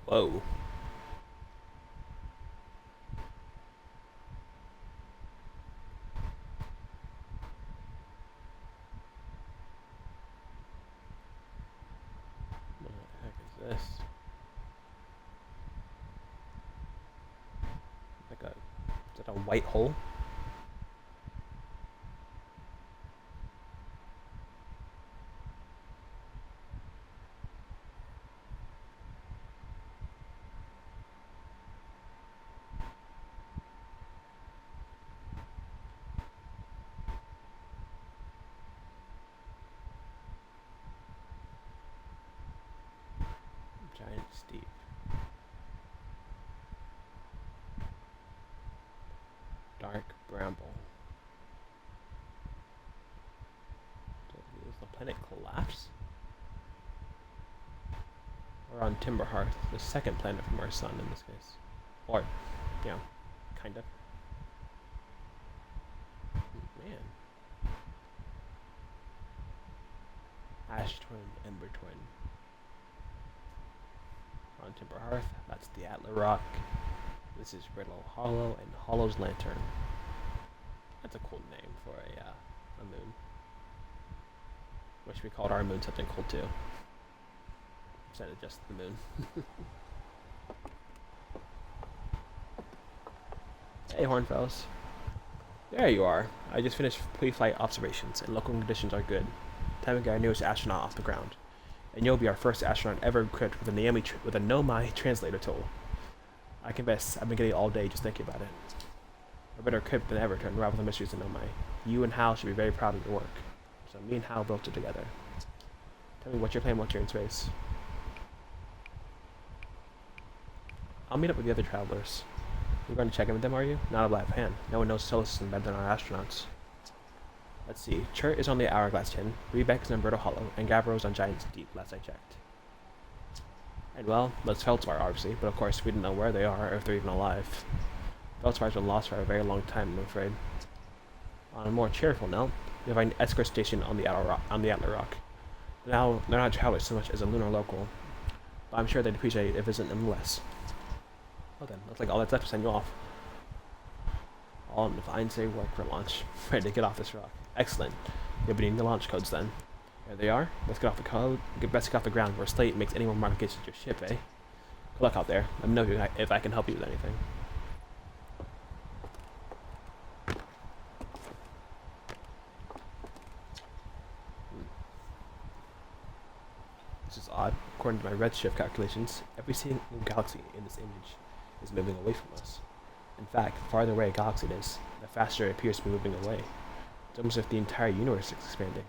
Whoa. What the heck is this? Like is that a white hole? Giant steep. Dark bramble. Does the planet collapse? We're on Timber Hearth, the second planet from our sun in this case. Or, yeah, kind of. Man. Ash Twin, Ember Twin. On Timber Hearth, that's the Atlas Rock. This is Riddle Hollow and Hollow's Lantern. That's a cool name for a moon. Wish we called our moon something cool too. Instead of just the moon. Hey Hornfellows. There you are. I just finished pre-flight observations and local conditions are good. Time to get our newest astronaut off the ground. And you'll be our first astronaut ever equipped with a Nomai translator tool. I confess, I've been getting all day just thinking about it. We're better equipped than ever to unravel the mysteries of Nomai. You and Hal should be very proud of your work. So me and Hal built it together. Tell me what you're playing once you're in space. I'll meet up with the other travelers. You're going to check in with them, are you? Not a black fan. No one knows the solar system better than our astronauts. Let's see. Chert is on the Hourglass Tin, Rebeck is on Brittle Hollow, and Gabbro's on Giant's Deep, last I checked. And well, that's Feldspar, obviously, but of course we didn't know where they are or if they're even alive. Feldspars been lost for a very long time, I'm afraid. On a more cheerful note, we have an escort station on the Atlas Rock. Now, they're not travelers so much as a lunar local, but I'm sure they'd appreciate a visit nonetheless. Well then, looks like all that's left to send you off. All in the fine say work for launch. Ready to get off this rock. Excellent. You'll be needing the launch codes then. There they are. Let's get off the code. Let's get off the ground before Slate makes any more modifications to your ship, eh? Good luck out there. Let me know if I can help you with anything. This is odd. According to my redshift calculations, every single galaxy in this image is moving away from us. In fact, the farther away a galaxy it is, the faster it appears to be moving away. It's almost as if the entire universe is expanding.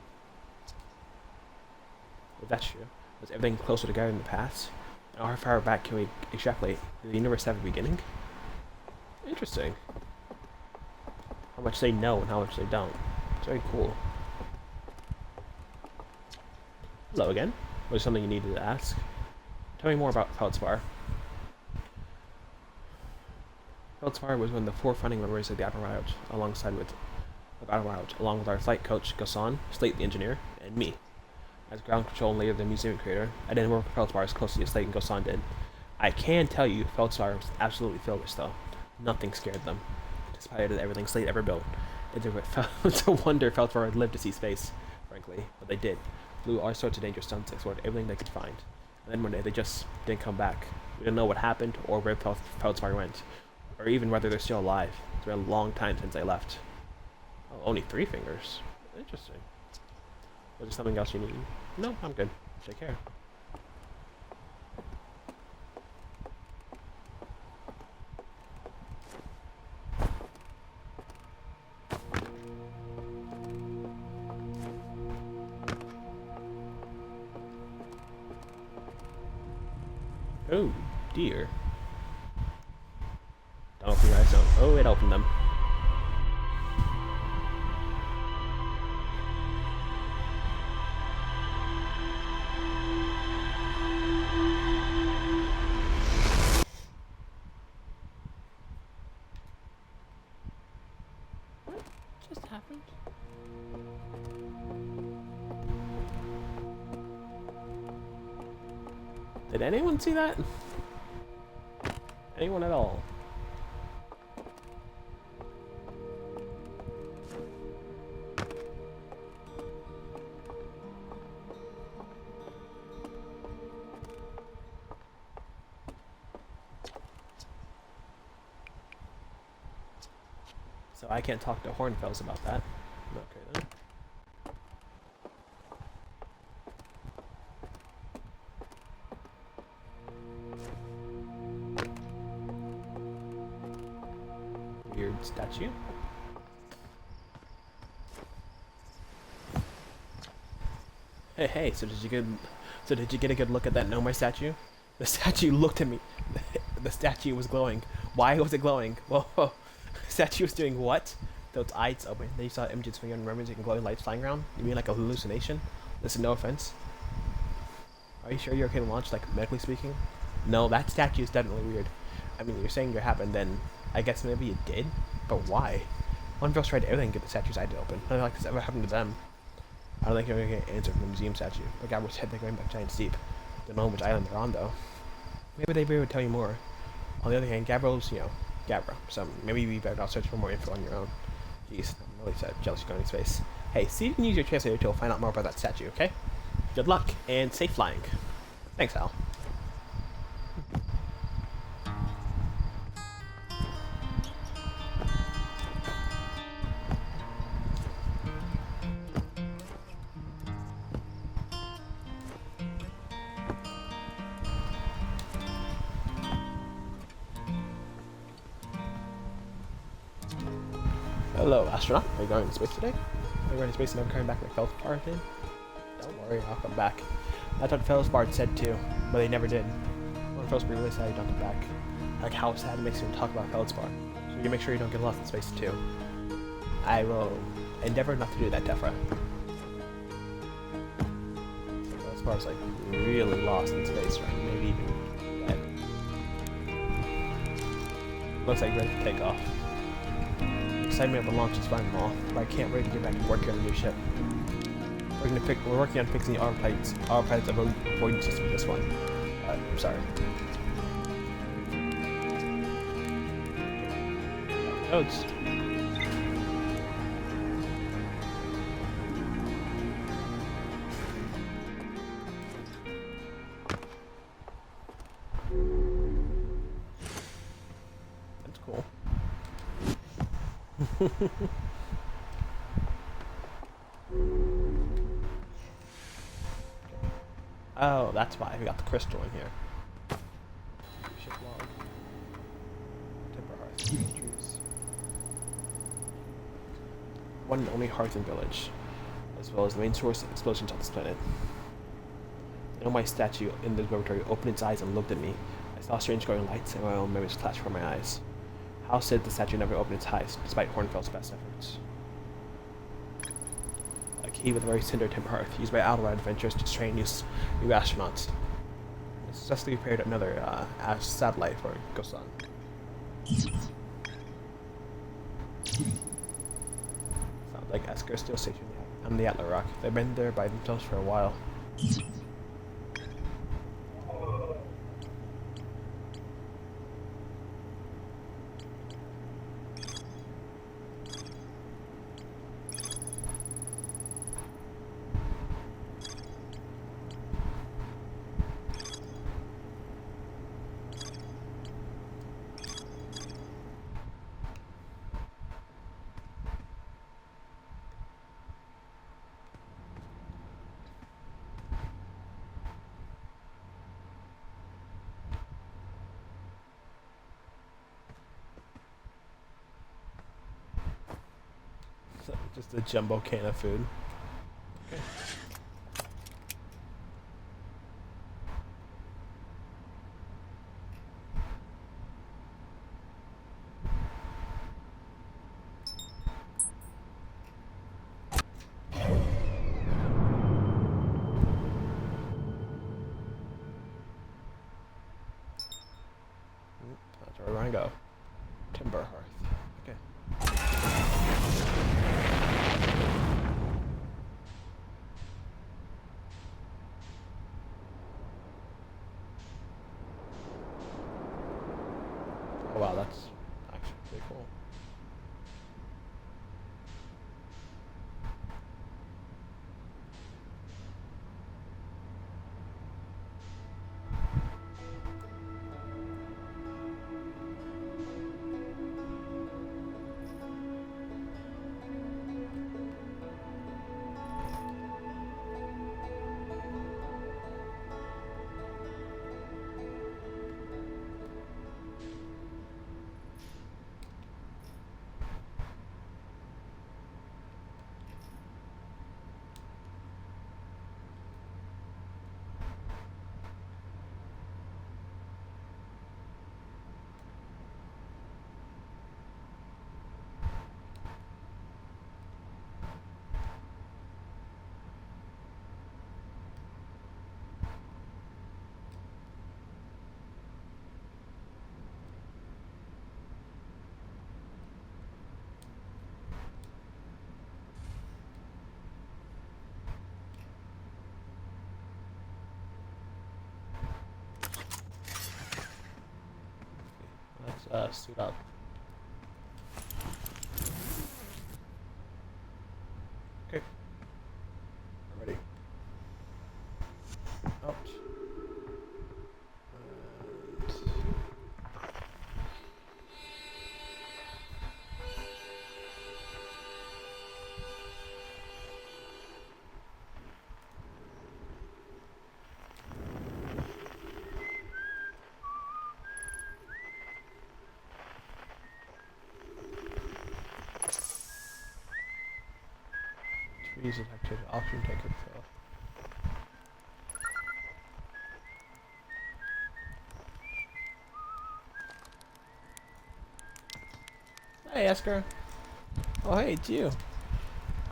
If that's true, was everything closer together in the past? And how far back can we extrapolate? Did the universe have a beginning? Interesting. How much they know and how much they don't. It's very cool. Hello again. Was there something you needed to ask? Tell me more about Feldspar. Feldspar was one of the four founding members of the Outer Wilds, along with our flight coach, Ghassan, Slate the engineer, and me. As ground control and later the museum creator, I didn't work with Feldspar as closely as Slate and Ghassan did. I can tell you, Feldspar was absolutely fearless though. Nothing scared them, despite everything Slate ever built. It's a wonder Feldspar had lived to see space, frankly, but they did. Flew all sorts of dangerous stunts, explored everything they could find. And then one day they just didn't come back. We don't know what happened or where Feldspar went, or even whether they're still alive. It's been a long time since they left. Oh, only 3 fingers. Interesting. Was there something else you need? No, I'm good. Take care. Oh, dear. Don't open your eyes, don't. Oh, it opened them. What just happened? Did anyone see that? Anyone at all? So I can't talk to Hornfels about that. Okay then. Weird statue. Hey, so did you get a good look at that Nomai statue? The statue looked at me. The statue was glowing. Why was it glowing? Whoa. The statue was doing what? Those eyes open. Then you saw images from your memories and glowing lights flying around? You mean like a hallucination? Listen, no offense. Are you sure you're okay to launch, like, medically speaking? No, that statue is definitely weird. I mean, you're saying it happened, then I guess maybe it did? But why? One girl's tried everything to get the statue's eye to open. Nothing like this ever happened to them. I don't think you're going to get an answer from the museum statue. But Gabriel said they're going back Giant's Deep. Don't know which island they're on, though. Maybe they'd be able to tell you more. On the other hand, Gabriel's, Gabriel. So maybe you better not search for more info on your own. Jeez, I'm really jealous you're going to space. Hey, see if you can use your translator to find out more about that statue, okay? Good luck, and safe flying. Thanks, Al. Hello, astronaut. Are you going to space today? Are you going to space and never coming back like Feldspar did? Don't worry, I'll come back. That's what Feldspar said too, but they never did. When Feldspar really sad you don't come back. Like how sad it makes you talk about Feldspar. So you make sure you don't get lost in space too. I will endeavor not to do that, Defra. Feldspar's like really lost in space, right? Maybe even dead. Looks like ready to take off. Excitement of the launch is fine and all, but I can't wait to get back to work here on the new ship. We're working on fixing the autopilot's avoidance system with this one. Sorry. Codes. That's cool. Oh, that's why we got the crystal in here. Ship log. Timber hearth. Trees. One and only hearth and village, as well as the main source of explosions on this planet. young white statue in the dormitory opened its eyes and looked at me. I saw strange glowing lights and my own memories flash before my eyes. How said the statue never opened its eyes, despite Hornfeld's best efforts? A key with a very cinder timber hearth, used by Alderaan adventurers to train new astronauts. It successfully prepared another satellite for Gosan. Sounds like Esker is still stationed on the Atla Rock. They've been there by themselves for a while. Just a jumbo can of food. Okay. That's where we're gonna go. Timber hearth. Okay. Oh wow, that's actually pretty cool. Let's suit up. Okay. We're ready. Ouch. Trees detected. Oxygen tank could fail. Hey, Esker. Oh, hey, it's you.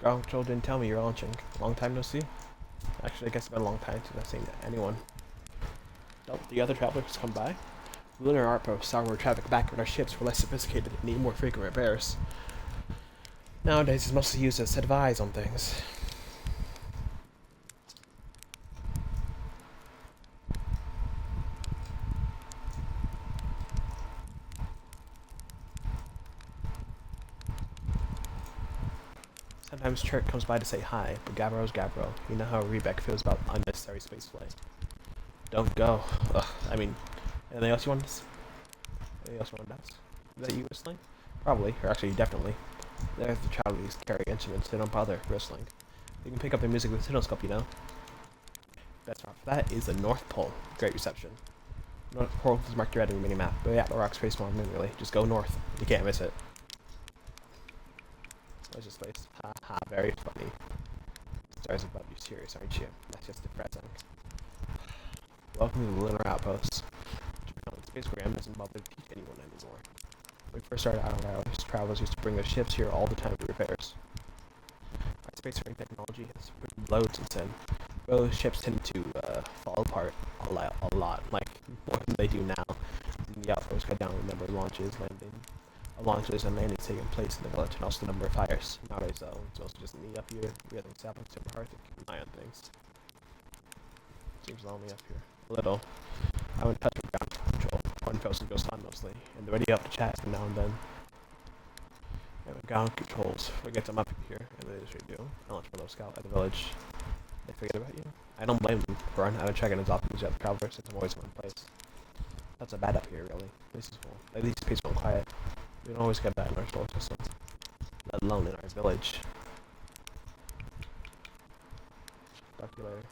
Ground Control didn't tell me you're launching. Long time no see? Actually, I guess it's been a long time since I've seen anyone. Don't the other travelers come by? Lunar outposts saw where traffic back when our ships were less sophisticated and need more frequent repairs. Nowadays, it's mostly used as a set of eyes on things. Sometimes Chirk comes by to say hi, but Gavro's Gavro. You know how Rebek feels about unnecessary spaceflight. Don't go. Ugh, I mean, anything else you want to Anything else you want to ask? Is that you whistling? Probably, or actually definitely. There's the travelers carry instruments, they don't bother whistling. You can pick up their music with Cinescope, you know. Best off that is the North Pole. Great reception. North Pole is marked red on the mini-map, but yeah, the rock's pretty small, really. Just go north. You can't miss it. What's this place? Haha, very funny. Stars above you, serious, aren't you? That's just depressing. Welcome to the Lunar Outpost. Space program doesn't bother to teach anyone anymore. When we first started out, travelers used to bring their ships here all the time for repairs. Our spacefaring technology has blown since then. Those ships tend to fall apart a lot, like more than they do now. The Outpost cut down the number of launches, and landings taking place in the village, and also the number of fires. Nowadays, though, it's also just me up here. We have things happen super hard to keep an eye on things. Seems lonely up here. A little. I went touch with ground control. One person goes on mostly, and they're ready up to chat from now and then. And with ground controls, forget them up here, and they usually do. I launch my little scout at the village. They forget about you. I don't blame them for running out of checking as often as the other travelers, since I'm always in one place. That's so bad up here, really. This is cool. At least peaceful and quiet. We don't always get that in our solar system, let alone in our village. Talk to you later.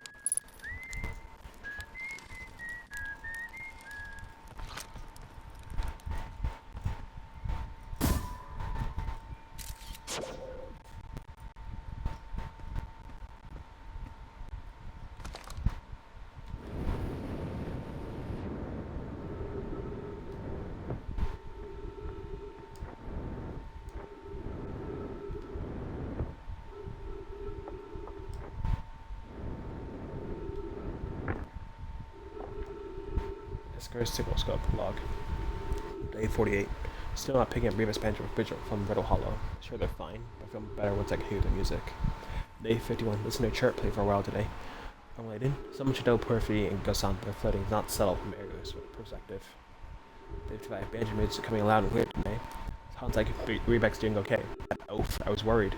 Escar's signal scope log. Day 48. Still not picking up Remus Banjo from Riddle Hollow. Sure they're fine. I feel better once I can hear the music. Day 51. Listen to a chirp play for a while today. Unrelated. Someone should know Porphyry and Gosan, but floating is not subtle from Ergo's perspective. Day 55. Banjo music coming loud and clear today. Sounds like Rebec's doing okay. Oof, I was worried.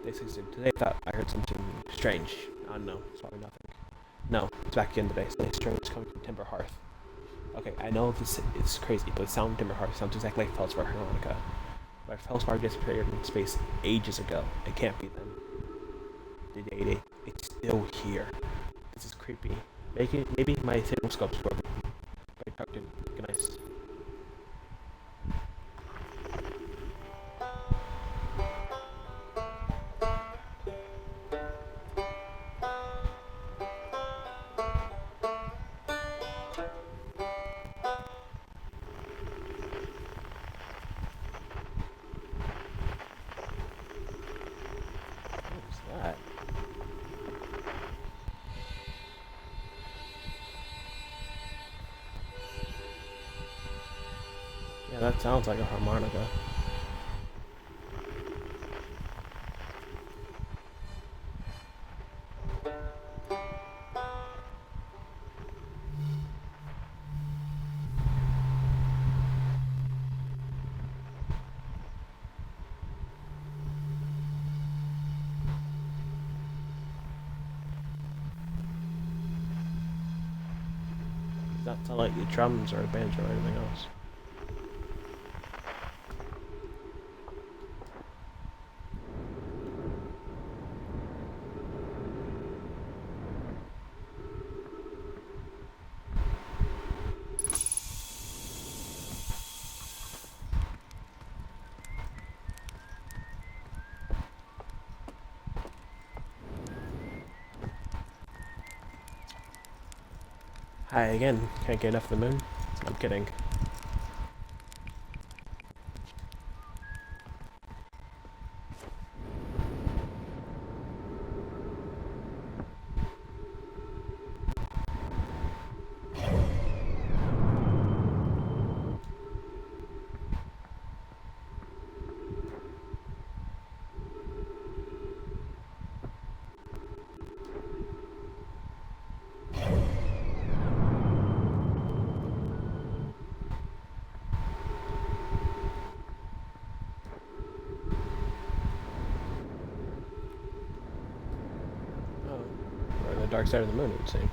Day 16. Today I thought I heard something strange. I don't know. It's probably nothing. No, it's back again today. Something strange coming from Timber Hearth. Okay, I know this is crazy, but the sound of Timber Hearth sounds exactly like Feldspar harmonica. But Feldspar disappeared in space ages ago. It can't be them. It's still here. This is creepy. Maybe my signal scope's broken. But I tucked in. Good night. Yeah, that sounds like a harmonica. Does that sound like the drums or a banjo or anything else? Hi again. Can't get enough of the moon? I'm kidding. Dark side of the moon, it would seem.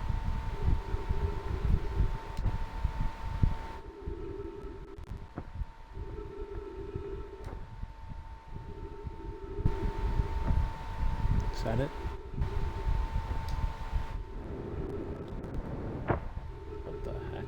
Is that it? What the heck?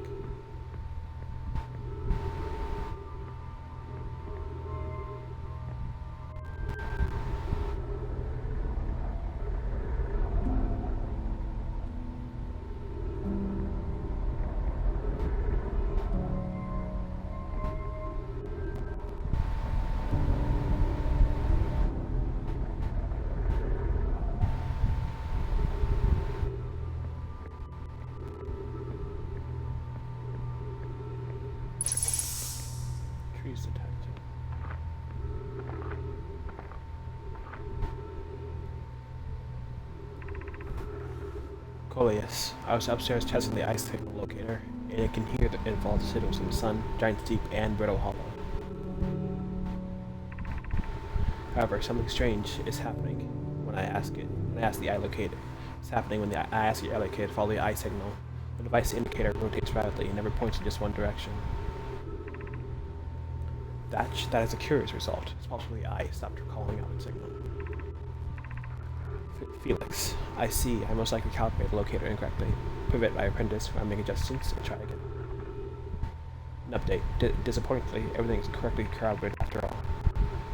Coleus. I was upstairs testing the ice signal locator, and it can hear the involved signals from the sun, Giant's Deep, and Brittle Hollow. However, something strange is happening when I ask the eye locator. It's happening when I ask the eye locator to follow the eye signal. The device indicator rotates rapidly and never points in just one direction. That is a curious result. It's possible the eye stopped calling out its signal. Felix, I see. I most likely calibrated the locator incorrectly. Pivot my apprentice, make adjustments, and try again. An update. Disappointingly, everything is correctly calibrated after all.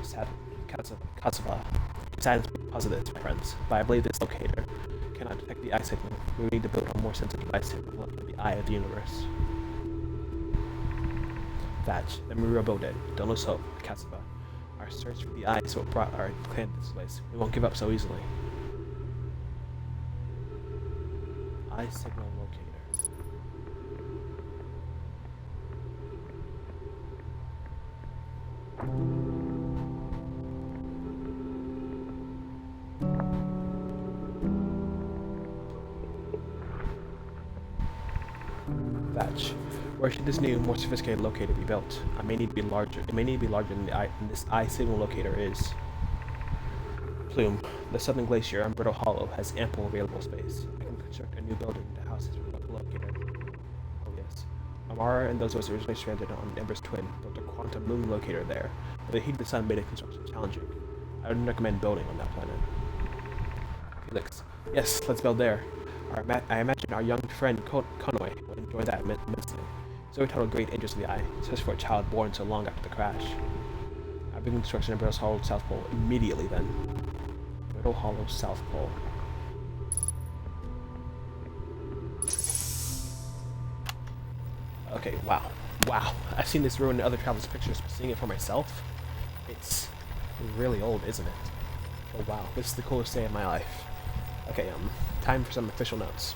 Sad. Katsava. Silence positive, my friends, but I believe this locator cannot detect the eye signal. We need to build a more sensitive device to develop the eye of the universe. Thatch, then we rebuild it. Don't lose hope, Katsava. Our search for the eye is what brought our clan to this place. We won't give up so easily. Eye signal locator. Thatch. Where should this new, more sophisticated locator be built? It may need to be larger than this eye signal locator is. Plume. The southern glacier on Brittle Hollow has ample available space. I can construct a new building to house this locator. Oh yes. Amara and those of us originally stranded on Ember's twin built a quantum moon locator there, but the heat of the sun made its construction challenging. I would recommend building on that planet. Felix. Yes, let's build there. I imagine our young friend Konoe would enjoy that immensely. So we total great interest in the eye, especially for a child born so long after the crash. I begin construction of Brittle Hollow South Pole immediately then. Brittle Hollow South Pole. Okay, wow. Wow. I've seen this ruin in other travelers' pictures, but seeing it for myself, it's really old, isn't it? Oh wow, this is the coolest day of my life. Okay, time for some official notes.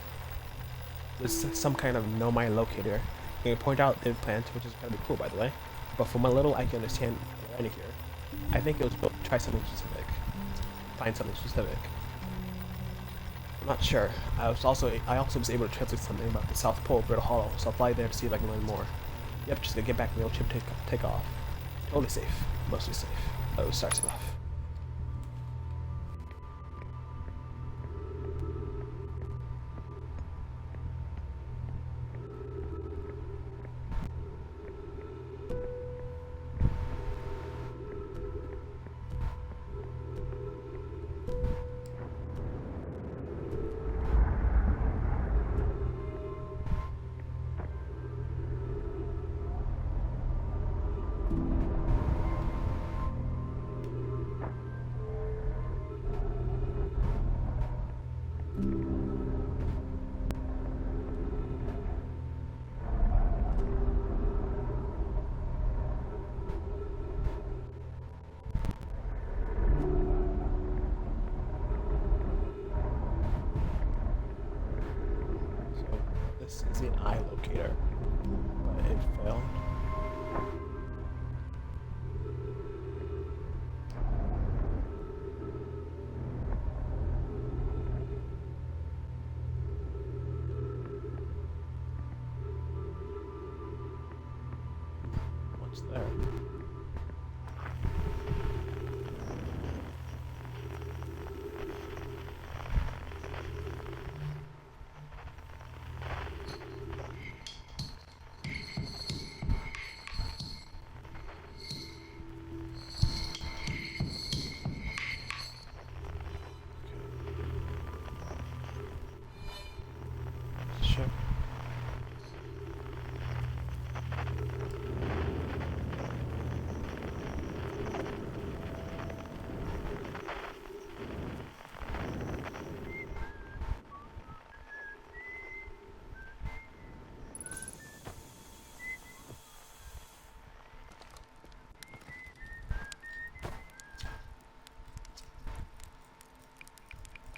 This is some kind of Nomai locator. You can point out the plant, which is kind of cool by the way, but from what little I can understand around here, I think it was built to try something specific. Find something specific. I'm not sure. I also was able to translate something about the South Pole of Brittle Hollow, so I'll fly there to see if I can learn more. Yep, just gonna get back in the old ship, take off. Totally safe. Mostly safe. Oh, starts off. This is an eye locator, but it failed. What's there? Sure.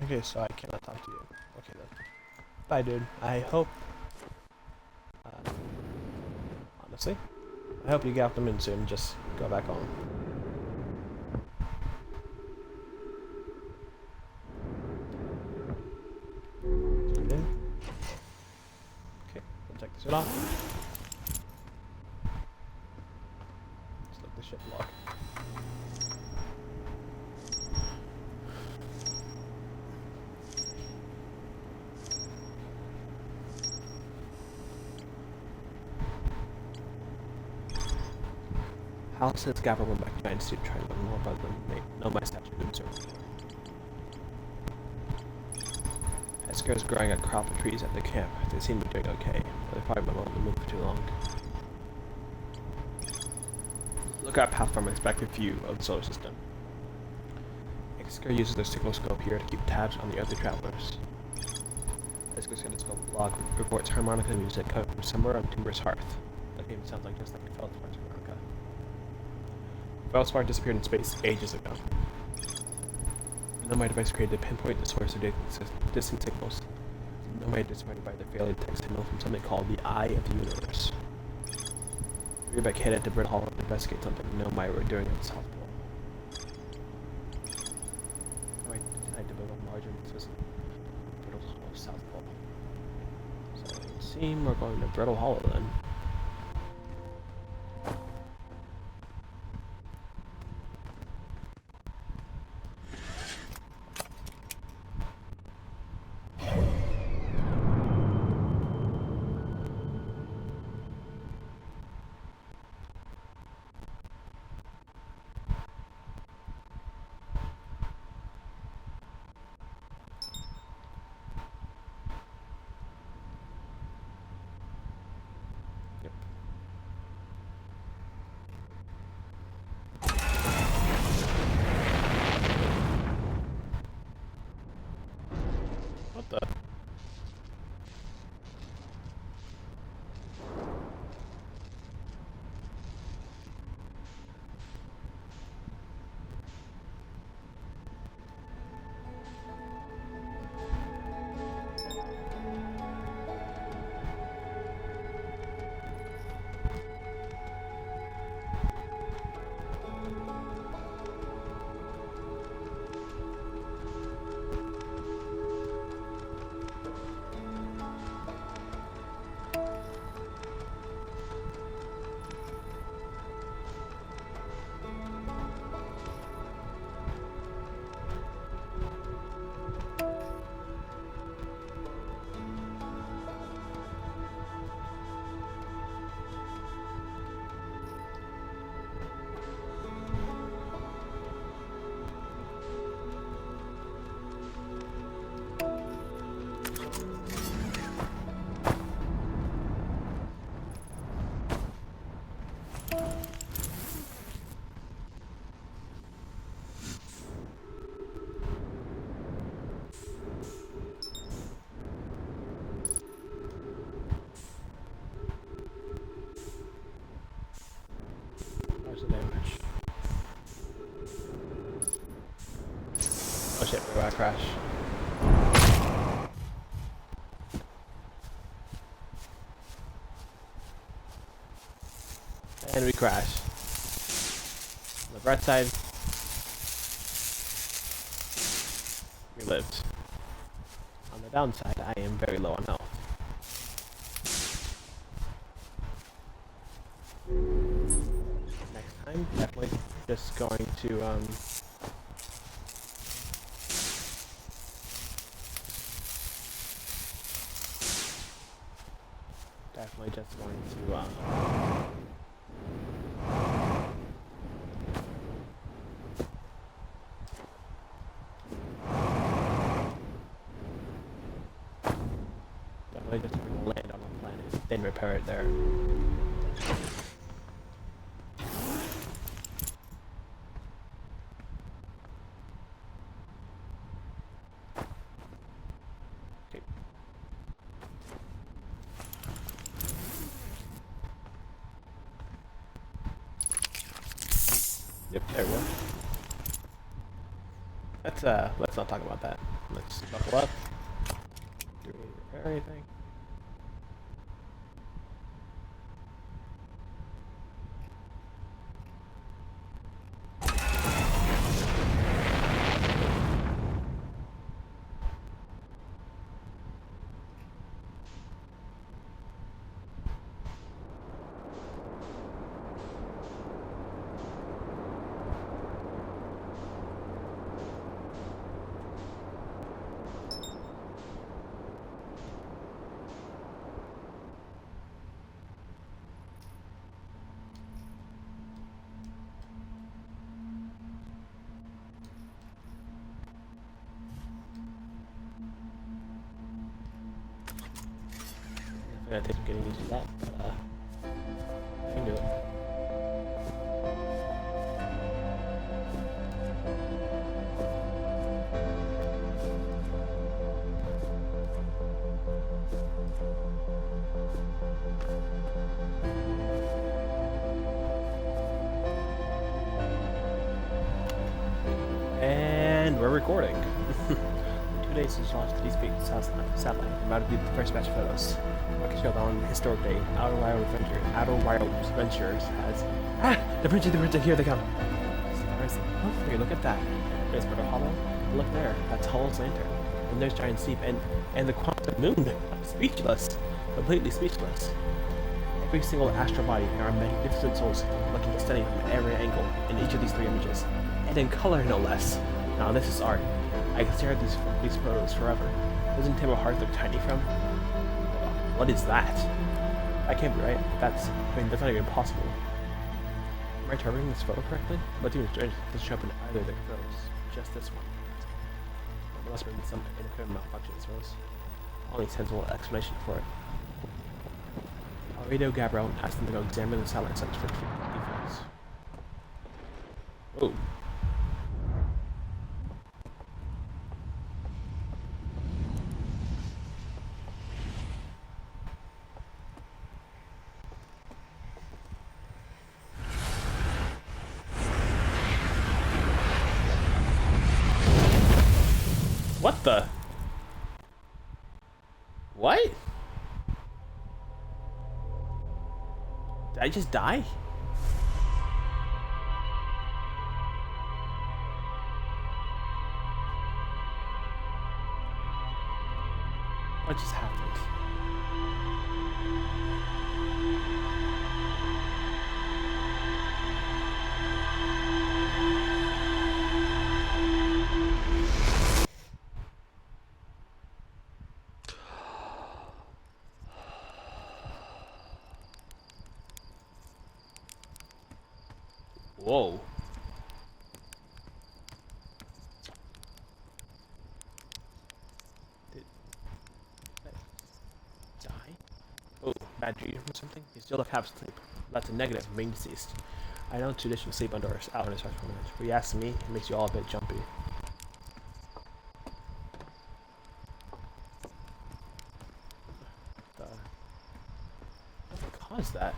Okay, so I cannot talk to you. Okay then. Bye, dude. I hope... honestly, I hope you get off the moon soon and just go back home. Okay. Close it off. Let's let the ship log. Hal says Gavin went back to Giant Suit trying to learn more about them. They know my statue of observer. Esker is growing a crop of trees at the camp. They seem to be doing okay, but they probably won't move for too long. Look at path from an perspective view of the solar system. Esker uses their cycloscope here to keep tabs on the other travelers. Esker's cycloscope log reports harmonica music coming from somewhere on Timber's hearth. That game sounds like just like Feldspar's harmonica. Feldspar disappeared in space ages ago. Nomai device created to pinpoint the source of distant signals. Nomai disappointed by the failure to detect signal from something called the Eye of the Universe. Rebek headed to Brit Hall to investigate something Nomai were doing at the South Pole. Nomai decided to build a larger system at Brittle Hollow, South Pole. So it would seem we're going to Brittle Hollow then. What the? The damage. Oh shit, we're about to crash. And we crash. On the bright side, we lived. On the downside, I am very low on health. I'm definitely just going to land on the planet, then repair it there. Yep, there we go. Let's not talk about that. Let's buckle up. Do we need to repair anything? gonna take some getting used to that, but I can do it. And we're recording. 2 days since launch of the Deep Space satellite. I'm about to do the first batch of photos. I can show that on Historic Day. Outer Wild Ventures has... The printed, here they come! Oh, here, look at that. There's Brother Hollow. Look there, that's Hull's lantern. And there's Giant Sleep, and the Quantum Moon. Speechless. Completely speechless. Every single astral body and our magnificent souls looking stunning from every angle in each of these 3 images. And in color, no less. Now this is art. I can stare at these photos forever. Doesn't Tim Heart look tiny from? What is that? That can't be right. That's not even possible. Am I interpreting this photo correctly? But even strange doesn't show up in either of their photos. Just this one. There must have been some incredible malfunction in these photos. Only sensible explanation for it. I'll radio Gabriel and ask them to go examine the satellite centers for defects. Oh. What the? What? Did I just die? What just happened? Whoa. Did that die? Oh, bad dream or something? You still have half sleep. That's a negative from being deceased. I don't traditionally sleep outdoors, but you ask me, it makes you all a bit jumpy. What caused that?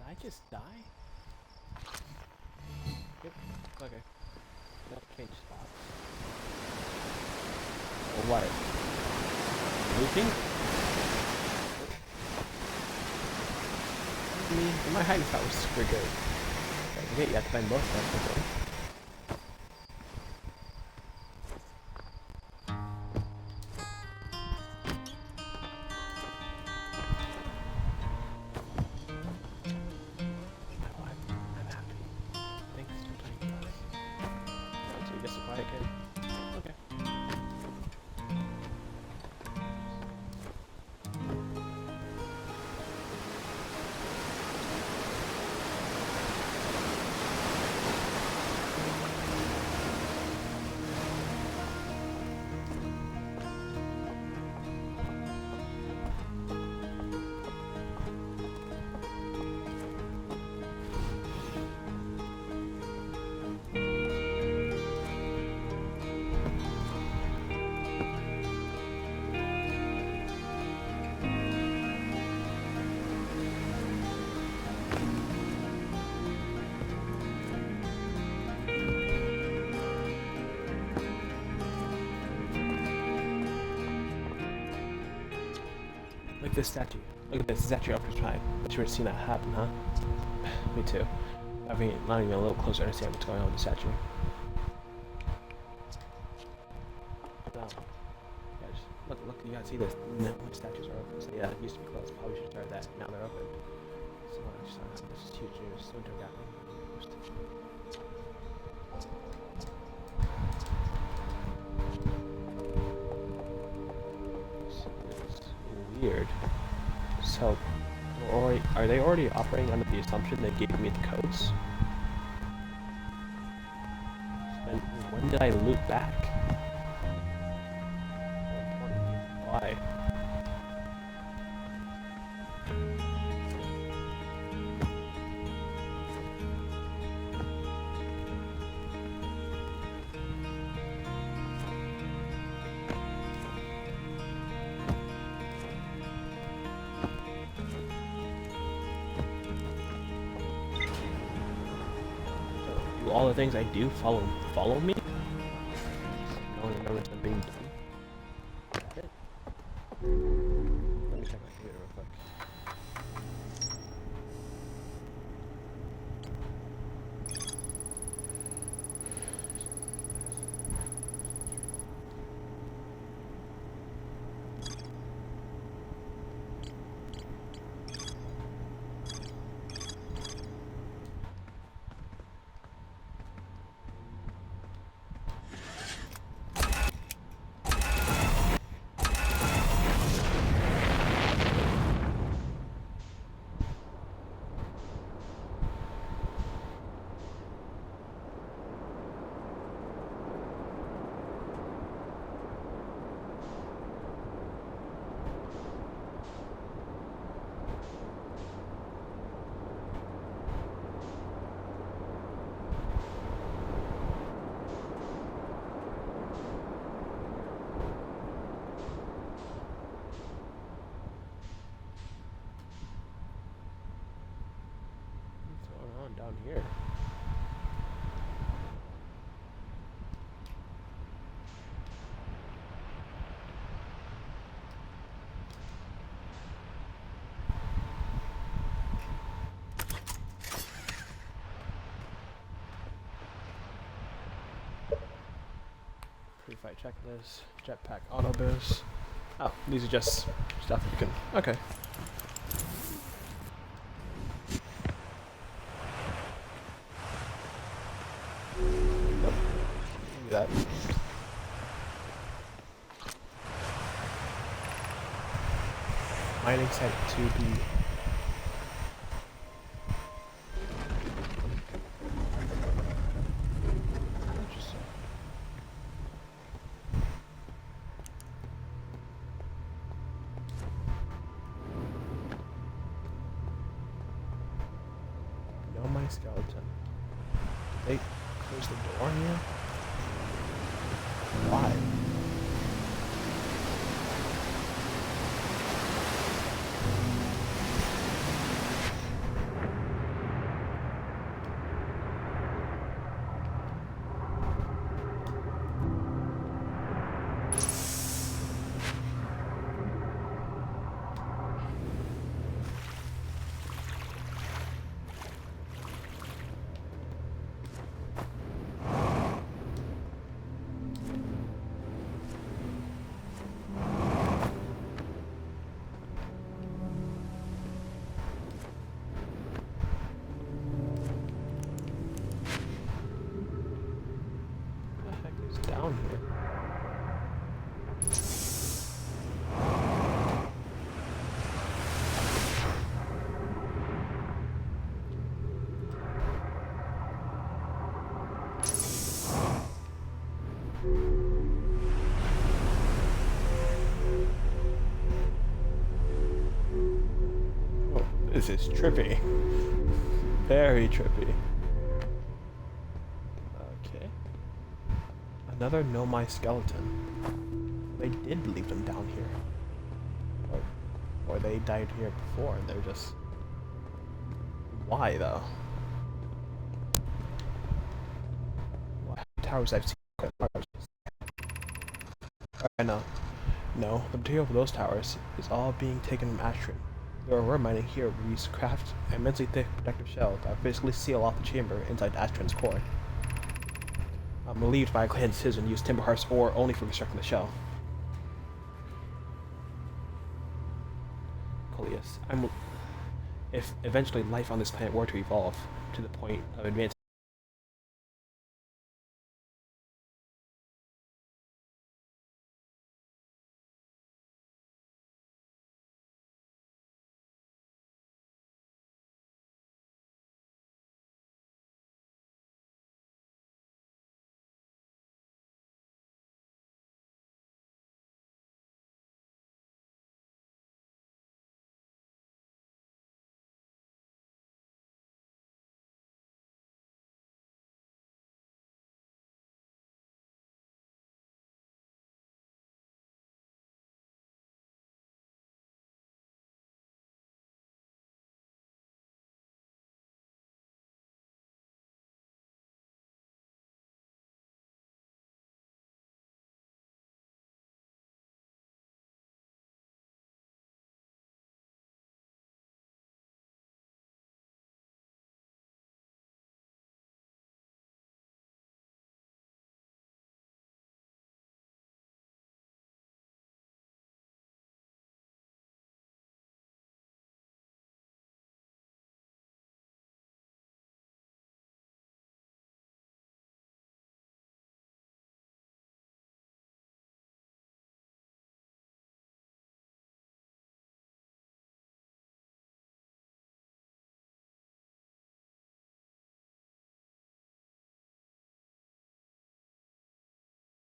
I just die? Yep. Okay. No, change spots. Or what? Moving? I mean, my hiding spot was super good. Okay, you have to find both of them. Like this statue. Look at this, it's actually Optimus Prime. But you would have seen that happen, huh? Me too. I mean, not even a little closer to understand what's going on with the statue. No. Yeah, just look, you gotta see this. No, when statues are open. So yeah, it used to be closed. Probably should have started that. Now they're open. So this is huge news. Winter Gatling. It's weird. So, are they already operating under the assumption they gave me the codes? And when did I loot back? Why? Do all the things I do follow me? No one remembers them being done. Let me check my computer real quick. Down here. Pre-fight checklist, jetpack auto boost. Oh, these are just stuff you can. Okay. That. Mining site 2B. Interesting. No, my skeleton. They close the door here? Why? Down here. Oh, this is trippy. Very trippy. Another Nomai skeleton. They did leave them down here. Or they died here before and they're just... Why though? What towers I've seen? I know. No, the material for those towers is all being taken from Astrid. The ore mining here we use craft an immensely thick protective shell that basically seal off the chamber inside Astron's core. I'm relieved by a clan decision to use Timberheart's ore only for constructing the shell. Coleus, if eventually life on this planet were to evolve to the point of advanced